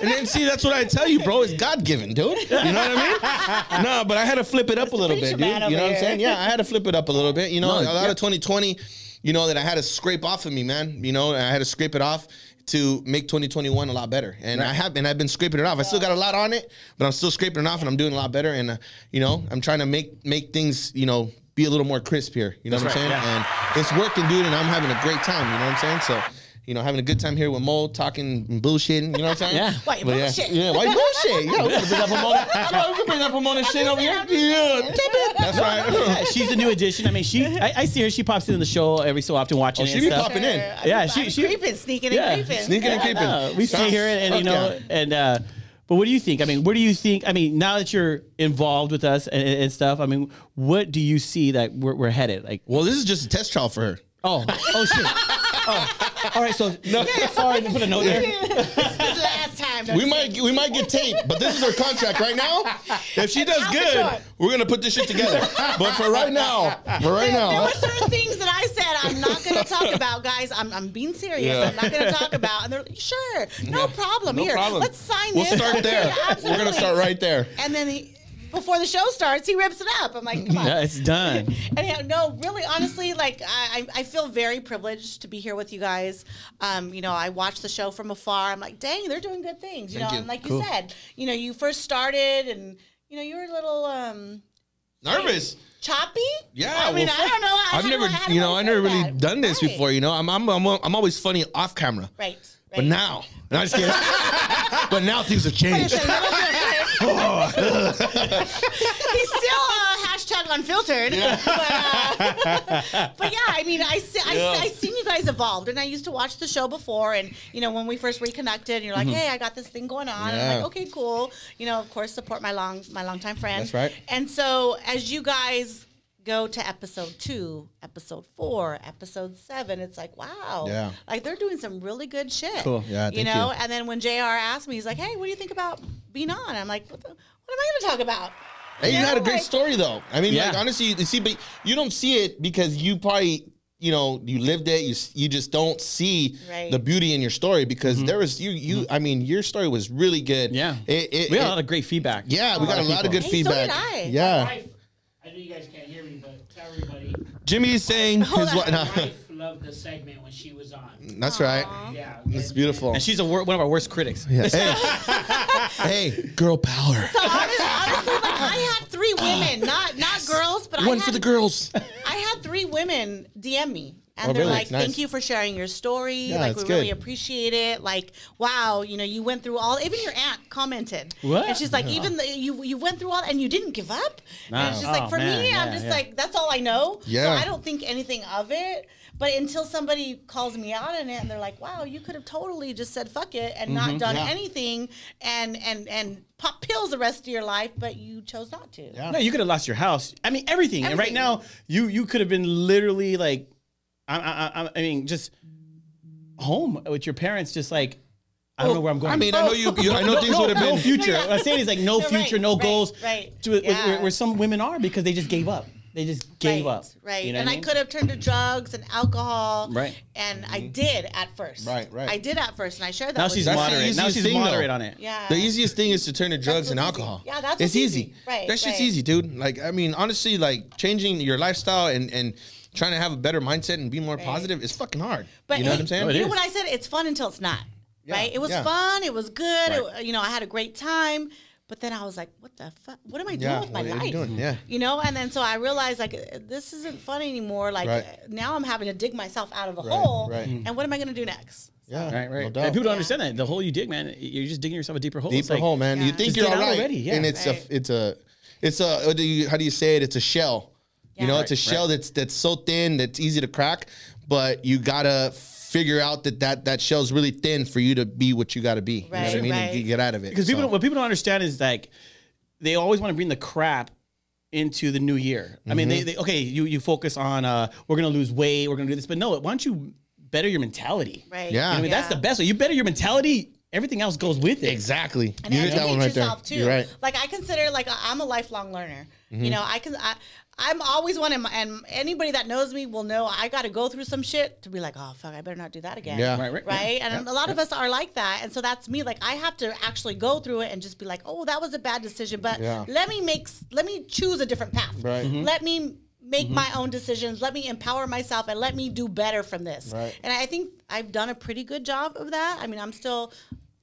And then see, that's what I tell you, bro. It's God given, dude. You know what I mean? No, but I had to flip it up a little preacher bit, dude. man You know over what I'm saying? here. Yeah, I had to flip it up a little bit. You know, No, a lot of 2020, you know, that I had to scrape off of me, man. You know, and I had to scrape it off to make 2021 a lot better. And I've been scraping it off. I still got a lot on it, but I'm still scraping it off, and I'm doing a lot better. And you know, I'm trying to make things, you know, be a little more crisp here. You know what I'm saying? And it's working, dude, and I'm having a great time. You know what I'm saying? So, you know, having a good time here with Mo, talking and bullshitting. You know what I'm saying? Yeah. White bullshit. Yeah, white bullshit. Yeah, we can bring up Pomona. We can bring up Pomona shit over here. Yeah, that's right. Yeah, she's a new addition. I mean, I see her. She pops in the show every so often watching. She be popping in. Yeah, I'm she creeping, sneaking and creeping. Sneaking and creeping. We see her, and you know, and but what do you think? I mean, where do you think? I mean, now that you're involved with us and stuff, I mean, what do you see that we're headed? Like, well, this is just a test trial for her. oh shit. Oh, all right. So sorry to put a note there. This is the last time. We might get taped, but this is her contract right now. If she does good, we're gonna put this shit together. But for right now, There were certain things that I said I'm not going to talk about, guys. I'm being serious. Yeah. I'm not going to talk about. And they're like, sure, no problem. no Here, problem. let's sign We'll this. start there. Yeah, We're absolutely. gonna start right there. And then before the show starts, he rips it up. I'm like, come on. Yeah, it's done. And yeah, no, really, honestly, like I feel very privileged to be here with you guys. You know, I watch the show from afar. I'm like, dang, they're doing good things. You Thank know, you. and like Cool. you said, you know, you first started, and you know, you were a little Nervous. choppy. Yeah, I mean, well, I don't know. I've never, you know, I never really done this Right. before. You know, I'm always funny off camera. Right. But now, no, I'm just kidding. But now things have changed. He's still hashtag unfiltered. But yeah, I mean, I seen you guys evolved, and I used to watch the show before, and you know, when we first reconnected, you're like, hey, I got this thing going on. And I'm like, okay, cool. You know, of course, support my longtime friend. That's right. And so as you guys go to episode 2, episode 4, episode 7, it's like, wow. Yeah. Like they're doing some really good shit. Cool. Yeah, You thank know, you. and then when JR asked me, he's like, hey, what do you think about being on? I'm like, what am I going to talk about? Hey, you had a great like- story though. I mean, Yeah. like honestly, you see, but you don't see it because you probably, you know, you lived it. You just don't see Right. the beauty in your story because there was I mean, your story was really good. Yeah. It, We got a lot of great feedback. yeah, we got a lot of good Hey, so feedback. did I. Yeah. Wife, I know you guys can't hear me, but tell everybody. Jimmy is saying Hold his on. what? No. My wife loved the segment when she was on. That's right. Yeah, It's beautiful. And she's one of our worst critics. Yeah. Hey, hey, girl power. So honestly, like I had 3 women, not girls, but One for the girls. I had 3 women DM me. And Oh, they're really? like, Nice. thank you for sharing your story. Yeah, like, it's we really good. appreciate it. Like, wow, you know, you went through all, even your aunt commented. What? And she's like, even you went through all, and you didn't give up? And it's just like, Oh, for man, me, yeah, I'm just yeah. like, that's all I know. Yeah. So I don't think anything of it. But until somebody calls me out on it and they're like, wow, you could have totally just said fuck it and not done Yeah. anything and pop pills the rest of your life, but you chose not to. Yeah. No, you could have lost your house. I mean, everything. And right Everything. now, you could have been literally like, I mean, just home with your parents, just like, I don't know where I'm going. I mean, I know I know things would have no been. future. What I'm saying is like no No, future, right, no right, goals. right. Where Yeah. some women are because they just gave up. They just gave up. Right. You know And what I mean? could have turned to drugs and alcohol. Right. And I did at first. Right, right. I did at first, and I shared that Now with she's you. That's the moderate. Now easiest she's thing, moderate though. on it. Yeah. The easiest thing is to turn to drugs and what's easy. alcohol. Yeah, that's it's what's easy. easy. Right, That shit's right. easy, dude. Like, I mean, honestly, like changing your lifestyle and trying to have a better mindset and be more positive is fucking hard. But you know hey, what I'm saying? No, it you know is. what I said? It's fun until it's not. Right? It was yeah. fun. It was good. Right. You know, I had a great time. But then I was like, what the fuck? What am I doing Yeah, with my what are you life? doing? Yeah. You know, and then so I realized like this isn't fun anymore. Like Right. now I'm having to dig myself out of the hole. right. And what am I going to do next? Yeah, Right, right. no And doubt. people don't understand that. The hole you dig, man, you're just digging yourself a deeper hole. It's Deeper like, hole, man. Yeah. You think Just you're get all out right, already, yeah. and it's Right. a what do you how do you say it? It's a shell. You Yeah. know, it's a shell that's so thin that's easy to crack, but you gotta figure out that shell's really thin for you to be what you gotta be. You know what I Right, mean? right. And get out of it. Because what people don't understand is like they always want to bring the crap into the new year. I mean, they okay, you focus on we're gonna lose weight, we're gonna do this, but no, why don't you better your mentality? Right. Yeah. You know what I mean, that's the best way. You better your mentality, everything else goes with it. Exactly. And You hit that one educate right there. yourself too. You're right. Like I consider like I'm a lifelong learner. You know, I'm always one, and anybody that knows me will know I got to go through some shit to be like, oh fuck, I better not do that again. Yeah. Right, right. Right. And a lot of us are like that. And so that's me. Like I have to actually go through it and just be like, oh, that was a bad decision. But Yeah. let me choose a different path. Right. Let me make my own decisions. Let me empower myself and let me do better from this. Right. And I think I've done a pretty good job of that. I mean, I'm still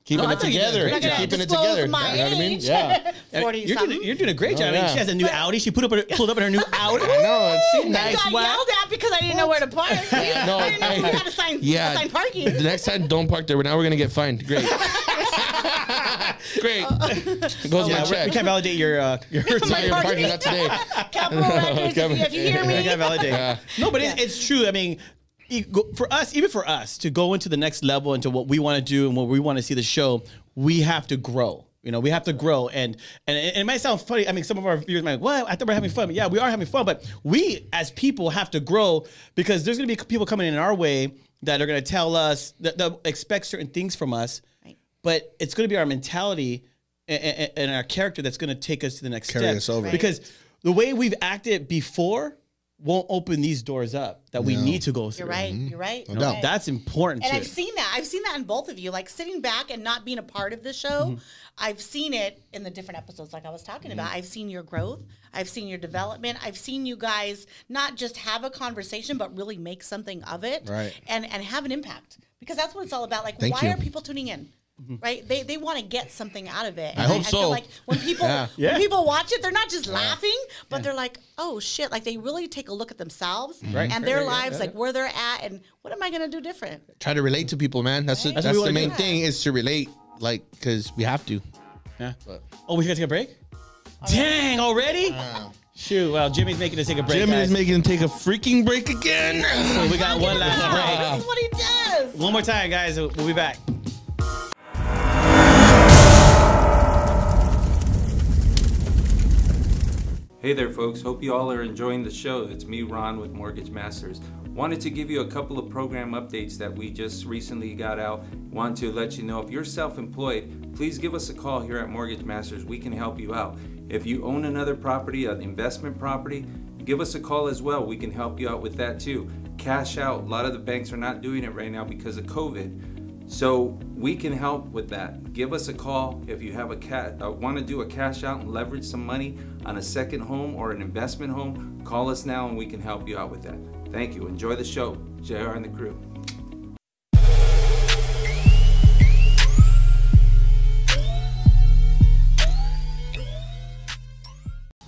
Keeping it together. I'm not gonna Keeping it disclose together. my You know what I mean? age. Yeah. 40 You're doing a great job. I mean, yeah. she has a new Audi. She pulled up in her new Audi. I know. It seems I nice. got Wow. yelled at because I didn't know where to park. No, I didn't know we had to sign, assign parking. The next time, don't park there. Now we're gonna get fined. Great. Great. Goes my Yeah, check. we can't validate your Sorry, you're parking not today. Capital Records, if you hear me. I can't validate. Yeah. No, but it's true. I mean, for us, even for us to go into the next level, into what we want to do and what we want to see the show, we have to grow. You know, we have to grow, and it might sound funny. I mean, some of our viewers might, well, I thought we're having fun. But yeah, we are having fun, but we as people have to grow because there's going to be people coming in our way that are going to tell us that they'll expect certain things from us, Right. but it's going to be our mentality and our character that's going to take us to the next Carry step. us over. Because the way we've acted before won't open these doors up that we need to go through. You're right. You're right. No doubt. Right. That's important And too. I've seen that. I've seen that in both of you. Like sitting back and not being a part of the show. I've seen it in the different episodes like I was talking about. I've seen your growth. I've seen your development. I've seen you guys not just have a conversation, but really make something of it. Right. And have an impact. Because that's what it's all about. Like, Thank why you. are people tuning in? Right? They want to get something out of it. I And hope so. feel like when people Yeah. when people watch it, they're not just laughing, but they're like, oh shit. Like they really take a look at themselves and their lives, like where they're at and what am I gonna do different? Try to relate to people, man. That's Right. that's what we the wanna main do. thing is to relate, like, because we have to. Yeah. Oh, we gotta take a break? Dang, already? Shoot, well, Jimmy's making us take a break. Jimmy guys. is making him take a freaking break again. So we got one last break. This is what he does. One more time, guys. We'll be back. Hey there folks, hope you all are enjoying the show. It's me, Ron, with Mortgage Masters. Wanted to give you a couple of program updates that we just recently got out. Want to let you know if you're self-employed, please give us a call here at Mortgage Masters. We can help you out. If you own another property, an investment property, give us a call as well. We can help you out with that too. Cash out, a lot of the banks are not doing it right now because of COVID. So we can help with that. Give us a call if you have want to do a cash out and leverage some money on a second home or an investment home. Call us now and we can help you out with that. Thank you. Enjoy the show. JR and the crew.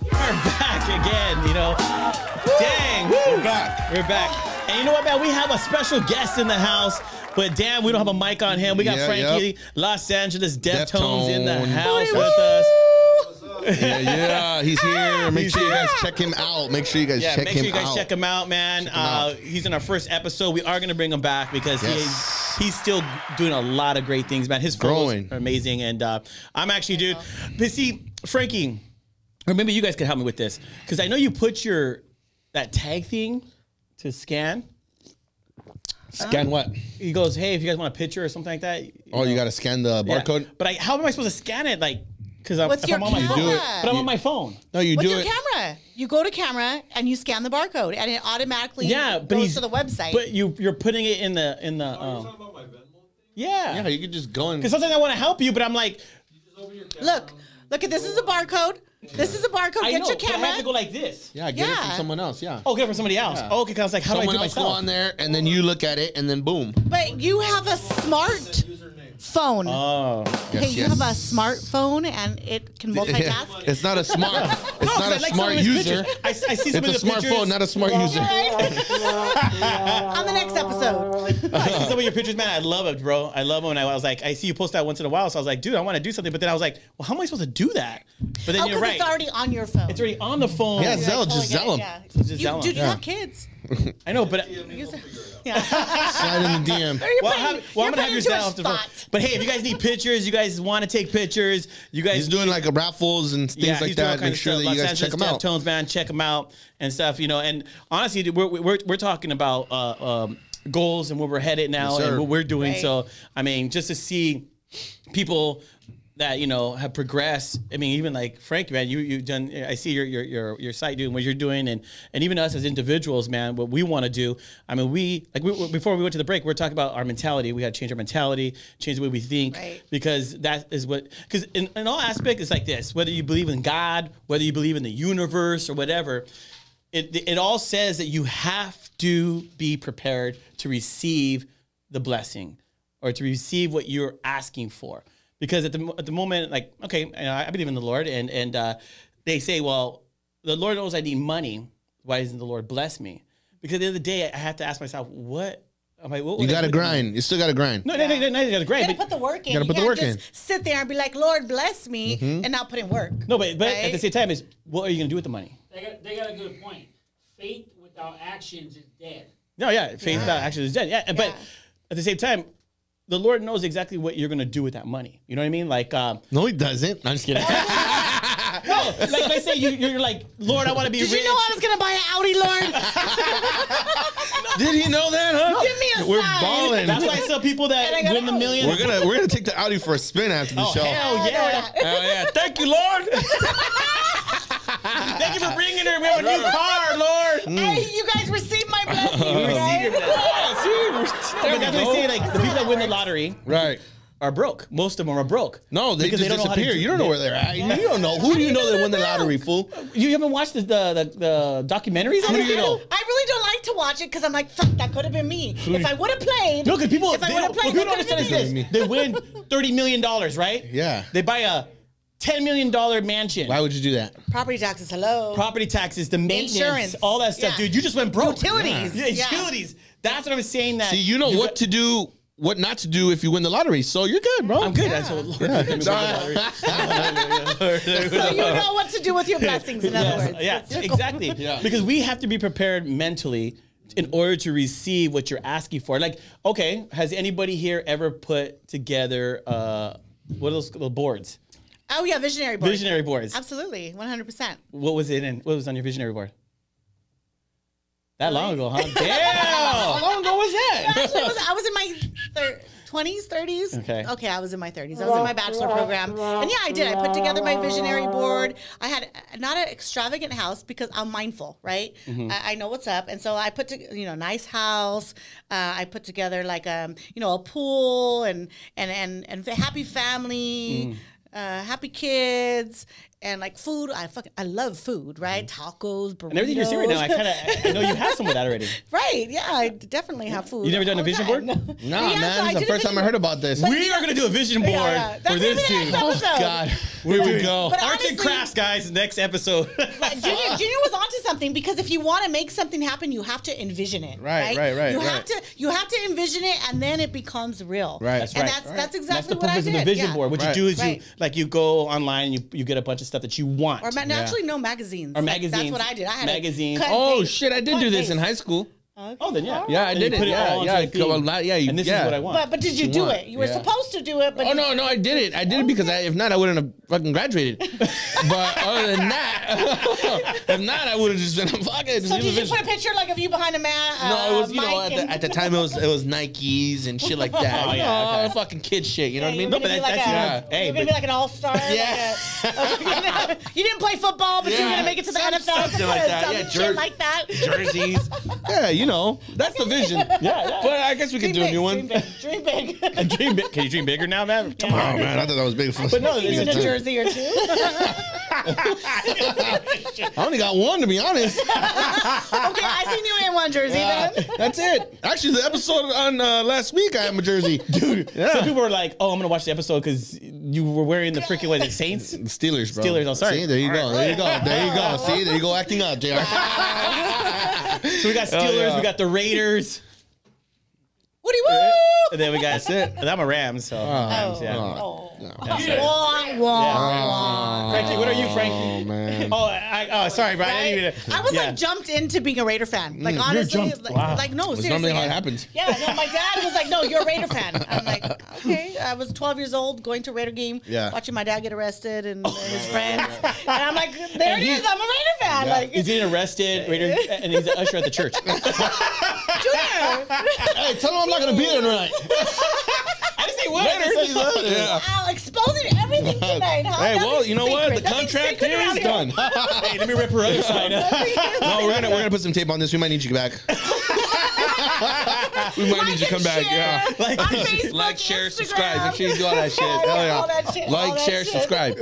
We're back again, you know. Dang, woo. We're back. We're back. And you know what, man? We have a special guest in the house, but damn, we don't have a mic on him. We got Yeah, Frankie, Los Angeles Deftones in the Deftone. house with us. Yeah, he's here. Make sure you guys check him out. Make sure you guys check make sure him you guys out. check him out, man. out. He's in our first episode. We are going to bring him back because Yes. he's still doing a lot of great things, man. His photos Growing. are amazing, and I'm actually, dude. But see, Frankie, or maybe you guys can help me with this because I know you put that tag thing to scan. Scan what? He goes, "Hey, if you guys want a picture or something like that." Oh, you got to scan the Yeah. barcode? But how am I supposed to scan it? Like, because I'm, With if your I'm on my camera. phone. Do it. But I'm on my phone. No, you With do your it. camera. You go to camera and you scan the barcode and it automatically Yeah, but goes to the website. But you're putting it in the yeah. Yeah, you could just go and. Because sometimes I want to help you, but I'm like, look at this is a barcode. This is a barcode. I Get know, your but I camera. have to go like this. Yeah, get it from Yeah. someone else. Yeah. Oh, get it from somebody else. Yeah. Oh, okay, 'cause I was like, how Someone do I do else go myself? on there, and then you look at it, and then boom. But you have a smart phone. Oh. Hey, you have a smartphone and it can multitask. It's not a smart. It's No, 'cause not I a like some smart of his user. pictures. I see some It's of a the pictures. smartphone, not a smart user. On the next episode. I see some of your pictures, man. I love it, bro. I love them. And I was like, I see you post that once in a while. So I was like, dude, I want to do something. But then I was like, well, how am I supposed to do that? But then Oh, you're because right. it's already on your phone. It's already on the phone. Yeah, You're Zell, like, just totally Zell get it, 'em. yeah. Just You- Zell 'em. Dude, you Yeah. have kids. I know, but Yeah. Slide in the DM. You're well, putting- I'm you're gonna have putting too much yourself. thought. But hey, if you guys need pictures, you guys want to take pictures, you guys He's doing like a raffles and things he's like doing all that. kinds Make of sure stuff. that you Los guys check Angeles him out. Deftones, man, check them out and stuff. You know, and honestly, dude, we're talking about goals and where we're headed now Yes, sir. and what we're doing. Right. So I mean, just to see people that have progressed. I mean, even like Frank, man, you've done. I see your site doing what you're doing, and even us as individuals, man, what we want to do. I mean, before we went to the break, we were talking about our mentality. We had to change our mentality, change the way we think, Right. because that is what. Because in all aspects, it's like this: whether you believe in God, whether you believe in the universe or whatever. it all says that you have to be prepared to receive the blessing or to receive what you're asking for. Because at the moment, like, okay, I believe in the Lord, and they say, well, the Lord knows I need money. Why doesn't the Lord bless me? Because at the end of the day, I have to ask myself, what am I? What You got to grind. You still got to grind. No, you got to grind. You gotta put the work in. gotta put the work in. Sit there and be like, Lord, bless me, and not put in work. No, but right? at the same time, is what are you going to do with the money? They got a good point. Faith without actions is dead. No, yeah, faith without action is dead. Yeah, but at the same time, the Lord knows exactly what you're going to do with that money. You know what I mean? Like, No, he doesn't. I'm just kidding. no, like let's say you're like, Lord, I want to be Did rich. you know I was gonna buy an Audi, Lord? Did he know that, huh? Give me a We're sign. balling. That's why I tell people that And I gotta win the go. millions. We're gonna take the Audi for a spin after the show. Hell yeah. Hell yeah. Thank you, Lord. Thank you for bringing her. We have a new car, Lord. Hey, you guys receive my blessing. We receive your blessing. Yeah, see, But that's what I say, like, the people that win the lottery right. are broke. Most of them are broke. No, they Because just don't know how to disappear. do- You don't know where they're at. You don't know. Who do you know that won the lottery, fool? You haven't watched the documentaries on Who do it? you know? I really don't like to watch it because I'm like, fuck, that could have been me. If I would have played. No, because people, If I they would don't, have played, people that don't could have understand been this. me. They win $30 million, right? Yeah. They buy a $10 million mansion. Why would you do that? Property taxes, hello. Property taxes, the maintenance, Insurance. all that stuff. Yeah. Dude, you just went broke. Utilities. Yeah, Yeah. utilities. That's what I was saying. That See, you know what to do, what not to do if you win the lottery. So you're good, bro. I'm good. I told Lord, let me win the lottery. So you know what to do with your blessings, in other words. Yeah, exactly. Because we have to be prepared mentally in order to receive what you're asking for. Like, okay, has anybody here ever put together what are those little boards? Oh, yeah, visionary board. Visionary boards. Absolutely, 100%. What was it in? What was on your visionary board? That long ago, huh? Damn! How long ago was that? Actually, I was in my 20s, 30s. Okay. I was in my 30s. I was in my bachelor program. And yeah, I did. I put together my visionary board. I had not an extravagant house because I'm mindful, right? I know what's up. And so I put together, nice house. I put together like, a pool and happy family, happy kids. And like food, I love food, right? Tacos, burritos. And everything you're saying right now, I know you have some of that already. Right, yeah, I definitely have food. You never done a all the vision time. board? Nah, Yeah, man. so I This is the did a first time I vision heard about this. We are going to do a vision board Yeah. for That's this gonna be dude. the next episode. God, where we go. But Arts and honestly- crafts, guys. Next episode. Junior was onto something because if you want to make something happen, you have to envision it. Right. You have to envision it, and then it becomes real. Right. That's And right. that's That's exactly the what I purpose of did. the vision yeah. board. What Right. you do is Right. you go online and you get a bunch of stuff that you want. Or actually, no magazines. Or Like, magazines. that's what I did. I had Magazines. To cut Oh paste. shit! I did Cut do this in paste. high school. Oh, then yeah. Yeah, I And did you put it. all Yeah, into yeah. a theme. Yeah, And this is what I want. But did you do it? You were supposed to do it, but Oh no, I did it. I did it because if not, I wouldn't have fucking graduated. But other than that, if not, I would have just been fuck it. Just So leave did the you vision. put a picture like of you behind a man? No, it was Mike and- at the time it was Nikes and shit like that. Oh, yeah, okay. Fucking kid shit. You know what I mean? You're gonna be like hey, you're gonna be like an all-star. Yeah. You didn't play football, but you're Yeah. gonna make it to the NFL. Something like that. Yeah, Shit like that. jerseys. Yeah, that's the vision. Yeah. But I guess we can do a new one. Dream big. Dream big. Can you dream bigger now, man? Come Oh on. man, I thought that was big. But no, See you in a it's jersey or two. I only got one to be honest. Okay, I seen you in one jersey then. That's it. Actually, the episode on last week, I had my jersey, dude. Some Yeah. people were like, "Oh, I'm gonna watch the episode because you were wearing the freaking what is it, Saints." Steelers, bro. Steelers, oh, sorry. See, there you go. There you go. There you go. See, there you go, acting up, JR. So we got Steelers, yeah. we got the Raiders, Woody woo! and then we got and I'm a Rams, so Rams, yeah. Oh. Yeah. Wah, wah. Frankie, what are you, Frankie? Oh man. Oh, sorry, Brian. I didn't Right? even. I was yeah. like jumped into being a Raider fan. Like you're honestly, jumped. like, Wow. like no, It's seriously. normally how it happens. Yeah, no, my dad was like, "No, you're a Raider fan." I'm like, "Okay." I was 12 years old, going to a Raider game, Yeah. watching my dad get arrested and his friends, and I'm like, "There it is, I'm a Raider fan." Like, He's getting arrested, Raider, and he's an usher at the church. Junior, Hey, tell him I'm not gonna be there tonight. I didn't say what. Yeah. wow, exposing everything tonight. Huh? Hey, well, Nothing's you know what? secret. The Nothing's contract secret here around is done. Hey, let me rip her other side. No, we're gonna put some tape on this. We might need you back. We might need you to come back. Yeah. Like, on Facebook, Like, share, Instagram. subscribe. Make sure you do all that shit. Yeah, Hell yeah. all that shit, all Like, that share, shit. subscribe.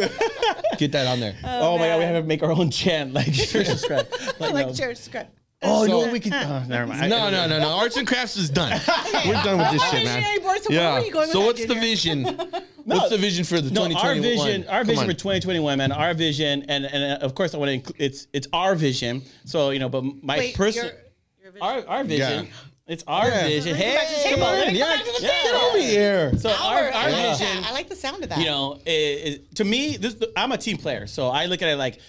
Get that on there. oh my God, we man. have to make our own chant. Like, share, subscribe. Like, no. share, subscribe. Oh, you know So- what we could. Oh, never mind. No. Arts and crafts is done. We're done with this shit, man. Visionary board, so where were you going with So that, what's the Junior? vision? What's the vision for the No, 2021? our Come vision on. for 2021, man. Our vision, and of course, I want to include. It's our vision. So but my Wait, personal, your vision. our vision. Yeah. It's our vision. Let me go back to the Hey, table. come Let on, me go yeah, back to the yeah. table. Get over here. So our vision. I like the sound of that. To me, I'm a team player, so I look at it like,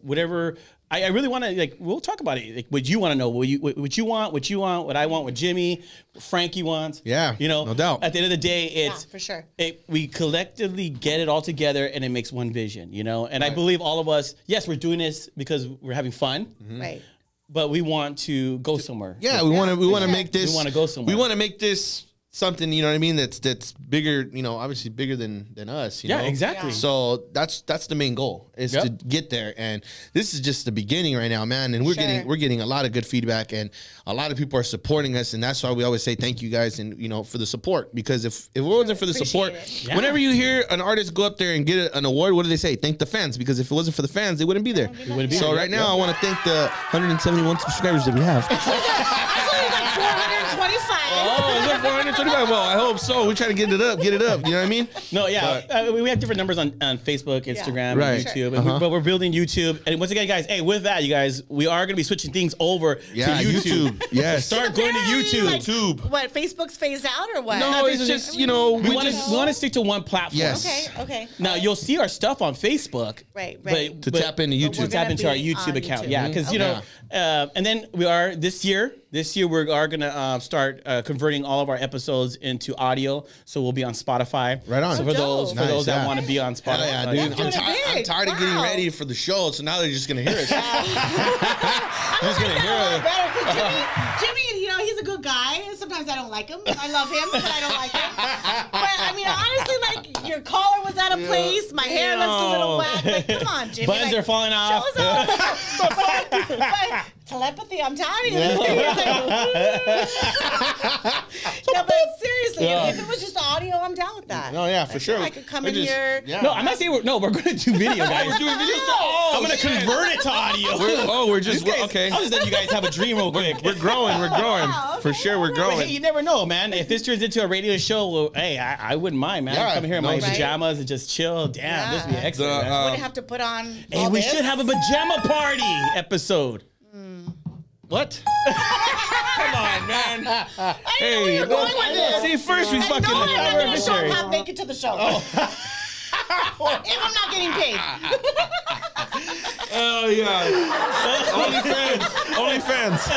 whatever. I really want to we'll talk about it. Like, what you want to know, what you want, what I want, what Jimmy, Frankie wants. Yeah, no doubt. At the end of the day, it's for sure. We collectively get it all together, and it makes one vision. And I believe all of us. Yes, we're doing this because we're having fun. Right. But we want to go somewhere. Yeah, we want to make this. We wanna go somewhere. We want to make this something, you know what I mean? That's bigger, obviously bigger than us. You Yeah, know? exactly. So that's the main goal is to get there, and this is just the beginning right now, man. And we're getting a lot of good feedback, and a lot of people are supporting us, and that's why we always say thank you guys, and for the support, because if it wasn't for the support, whenever you hear an artist go up there and get an award, what do they say? Thank the fans, because if it wasn't for the fans, they wouldn't be there. So right now, I want to thank the 171 subscribers that we have. Actually, like 425. Oh, is it 425? Well, I hope so. We're trying to get it up. You know what I mean? No, yeah. We have different numbers on Facebook, Instagram, Right. and YouTube. And but we're building YouTube. And once again, guys, hey, with that, you guys, we are going to be switching things over to YouTube. Yes. So start going to YouTube. What, Facebook's phased out or what? No, it's just, we want to stick to one platform. Yes. Okay. Now, you'll see our stuff on Facebook. Right. But to tap into YouTube. To tap into our be YouTube on account. YouTube. Yeah, because, and then we are, this year we are going to start converting all of our episodes into audio. So we'll be on Spotify. Right on. So for dope. those that want to be on Spotify. Yeah, dude. That's doing it I'm big. tired of getting Wow. ready for the show, so now they're just going to hear us. They're just going to hear Better, us. 'cause Jimmy, he's a good guy. Sometimes I don't like him. I love him, but I don't like him. But I mean, honestly, like your collar was out of place. My hair looks a little whack. Like, come on, Jimmy. Buttons are falling off. Show us all. But telepathy, I'm telling you. No, but seriously, if it was just audio, I'm down with that. No, yeah, for sure. I could come We're in just- here. yeah. No, I'm not saying we're going to do video, guys. We're doing videos. I'm going to convert it to audio. We're just, okay. I'll just let you guys have a dream real quick. We're growing. Wow, For okay, sure, we're But hey, growing. you never know, man. If this turns into a radio show, well, hey, I wouldn't mind, man. Yeah, Come here in no, my right. pajamas and just chill. Damn, this would be Yeah. excellent. man. Wouldn't have to put on. Hey, all we this. should have a pajama party episode. What? Come on, man. I didn't know where you were going with this. See, first we And fucking. no, I'm not going to show visionary. up half naked to the show. If I'm not getting paid. Oh, yeah. OnlyFans.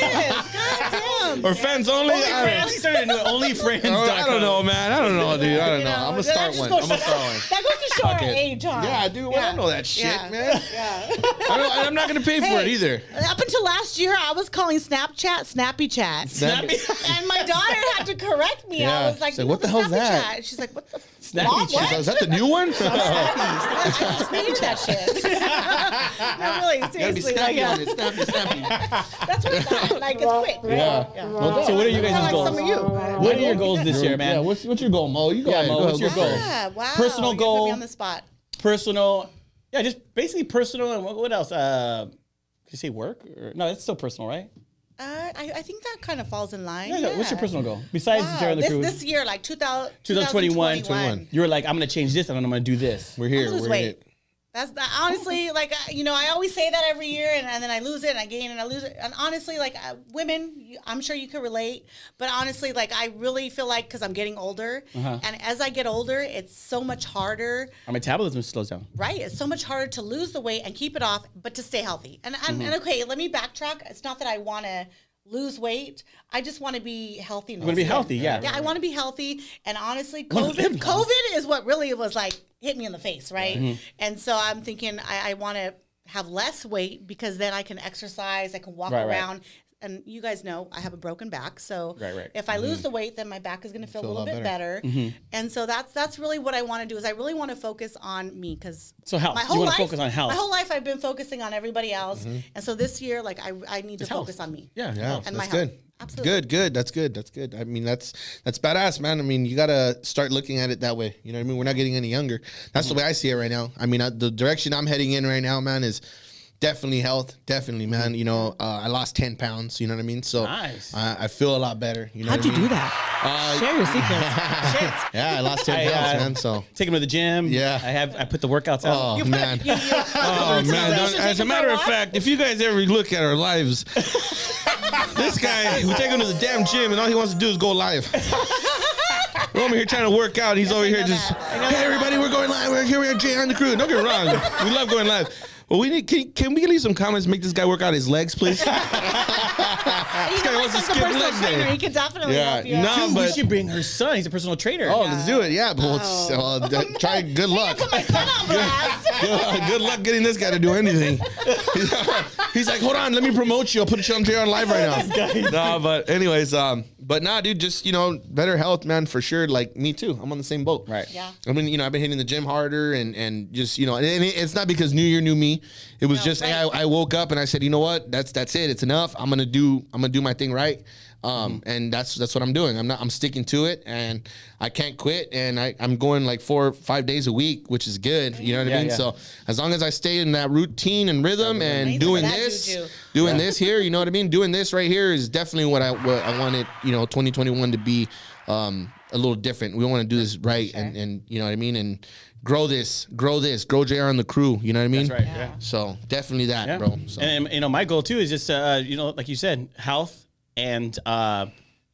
Yes, goddamn. Or fans only? OnlyFans. He started doing OnlyFans. I don't know, man. I don't know, dude. I don't know. I'm going to that start just one. goes I'm going to to- start one. That goes to show our Fuck it. age, huh? Yeah, dude. Well, I don't know that shit, Yeah. man. Yeah. I'm not going to pay for it either. Up until last year, I was calling Snapchat Snappy Chat. Snappy. And my daughter had to correct me. Yeah. I was like, Say, you what know, the hell's Snappy that? Chat. She's like, what the Snappy Mom, Chat. what? Is that the new one? I just named that shit. No, really, Gotta be seriously. snappy Like, on it. Snappy. that's what I thought. Like, it's quick, right? Yeah. So what are you Kinda guys' like goals? some of you. What are your goals this year, man? Yeah, what's your goal, Mo? You go Yeah, ahead. Mo, Go what's ahead, your go goal? first. Yeah, wow. Personal You're gonna goal. Put me on the spot. Personal. Yeah, just basically personal. And what else? Could you say work? Or, no, it's still personal, right? I think that kind of falls in line. Yeah. What's your personal goal? Besides Wow. Jerry and the crew. This year, like 2021. You were like, I'm going to change this and I'm going to do this. We're here. lose We're weight. here. That's honestly, like, I always say that every year, and then I lose it, and I gain, and I lose it. And honestly, like, women, I'm sure you can relate, but honestly, like, I really feel like, because I'm getting older, and as I get older, it's so much harder, Our metabolism slows down. right? It's so much harder to lose the weight and keep it off, but to stay healthy. And okay, let me backtrack. It's not that I want to lose weight. I just want to be healthy. You want to be healthy, yeah. Yeah, I want to be healthy. And honestly, Wanna live COVID is what really was like hit me in the face, right? And so I'm thinking I want to have less weight because then I can exercise, I can walk Right. around. and you guys know I have a broken back, so Right. if I lose the weight, then my back is going to feel a little bit better. Mm-hmm. And so that's really what I want to do. Is I really want to focus on me, because So health. my You whole wanna life, focus on health. My whole life I've been focusing on everybody else, Mm-hmm. and so this year, like I need to health. focus on me. Yeah. Yeah, And my that's health. good. Absolutely. Good. That's good. I mean, that's badass, man. I mean, you gotta start looking at it that way. You know what I mean? We're not getting any younger. That's the way I see it right now. I mean, the direction I'm heading in right now, man, is definitely health. Definitely, man. You know, I lost 10 pounds. You know what I mean? So Nice. I feel a lot better. You know How'd what you I mean? do that? Share your secrets. Yeah, I lost 10 pounds, man. So. Take him to the gym. Yeah. I put the workouts out. Oh, man. Oh man! As a matter of fact, if you guys ever look at our lives, this guy we take him to the damn gym and all he wants to do is go live. We're over here trying to work out. He's over here just, hey everybody, we're going live. We're here. We're Jay on the crew. Don't get me wrong, we love going live. Well, we need. Can we leave some comments? Make this guy work out his legs, please. You know, my wants to son's a skip personal leg trainer. day. He can definitely Yeah, help you out. no, Dude, we but- should bring her son. He's a personal trainer. Oh, let's do it. Yeah, but try. Good luck. Put my son on blast. Good luck getting this guy to do anything. He's like, hold on, let me promote you. I'll put you on JR Live right now. No, but anyways, but nah, dude, just better health, man, for sure. Like me too. I'm on the same boat. Right. Yeah. I mean, I've been hitting the gym harder and just and it's not because new year, new me. It was just right. I woke up and I said, you know what, that's it. It's enough. I'm gonna do my thing right. And that's what I'm doing. I'm sticking to it, and I can't quit. And I'm going like 4 or 5 days a week, which is good. You know what I mean? Yeah. So as long as I stay in that routine and rhythm and Amazing doing for that this, juju. doing this here, you know what I mean? Doing this right here is definitely what I wanted, 2021 to be a little different. We want to do this right and you know what I mean? And grow JR on the crew. You know what I mean? That's right. Yeah. So definitely that, Yeah. bro. So. And my goal too is just like you said, health and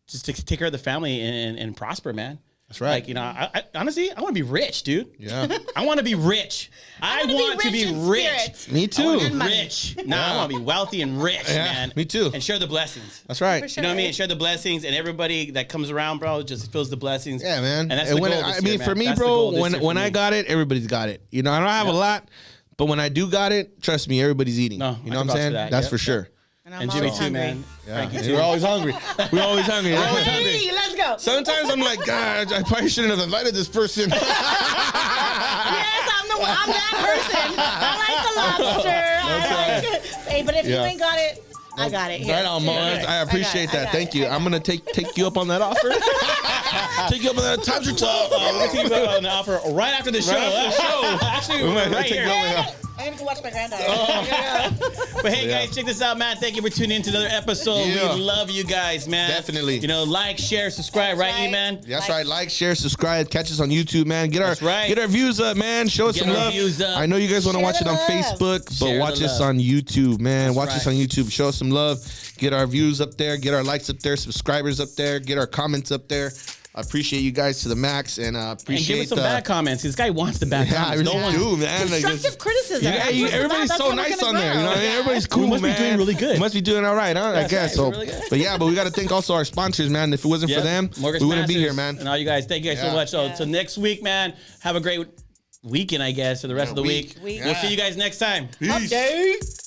just to take care of the family and prosper, man. That's right. Like, I honestly, I want to be rich, dude. Yeah. I want to be rich. I want to be in rich. spirit. Me I too. want to be money. rich. Nah, I want to be wealthy and rich, Yeah, man. me too. And share the blessings. That's right. For sure. You know what I mean? Share the blessings, and everybody that comes around, bro, just feels the blessings. Yeah, man. And that's the when goal I this mean, year, for man. me, That's the bro, goal this year when for I me. got it, everybody's got it. I don't have a lot, but when I do got it, trust me, everybody's eating. No, you I know can what I'm vouch for saying? that. That's Yep. for sure. I'm And Jimmy always too, hungry. man. Frankie too. We're always hungry. We're always hungry. We're always hungry. Hey, let's go. Sometimes I'm like, God, I probably shouldn't have invited this person. Yes, I'm that person. I like the lobster. Hey, but if you Yeah. ain't got it, I got it. Here. Right on, Mo. Here. I appreciate that. Thank you. I'm gonna take you up on that offer. Take you up on that. Times your toe. We're going to take you back on the offer right after the show. Actually, We might right take here. you over. I'm going to watch my granddaughter. But hey, guys, check this out, man. Thank you for tuning in to another episode. Yeah. We love you guys, man. Definitely. Like, share, subscribe, That's right, right. E-Man? That's right. Like, share, subscribe. Catch us on YouTube, man. That's right. Get our views up, man. Show us Get some our love. views up. I know you guys want to Share watch it the on love. Facebook, but Share watch the us love. on YouTube, man. That's Watch us right. on YouTube. Show us some love. Get our views up there. Get our likes up there. Subscribers up there. Get our comments up there. I appreciate you guys to the max, and And appreciate give us some bad comments. This guy wants the bad Yeah, I comments. really do, man. Like, Constructive criticism. yeah, That's what's everybody's about. so That's how nice we're on gonna there. You know, grow. what I mean? Everybody's Yeah. cool, We must be man. doing really good. Must be doing all right, huh? I That's guess right. so. We're really good. But yeah, but we got to thank also our sponsors, man. If it wasn't for them, Mortgage we wouldn't be Masters here, man. And all you guys, thank you guys so Yeah. much. So, Yeah. so next week, man, have a great weekend, I guess, for the rest of the week. week. We'll see you guys next time. Update.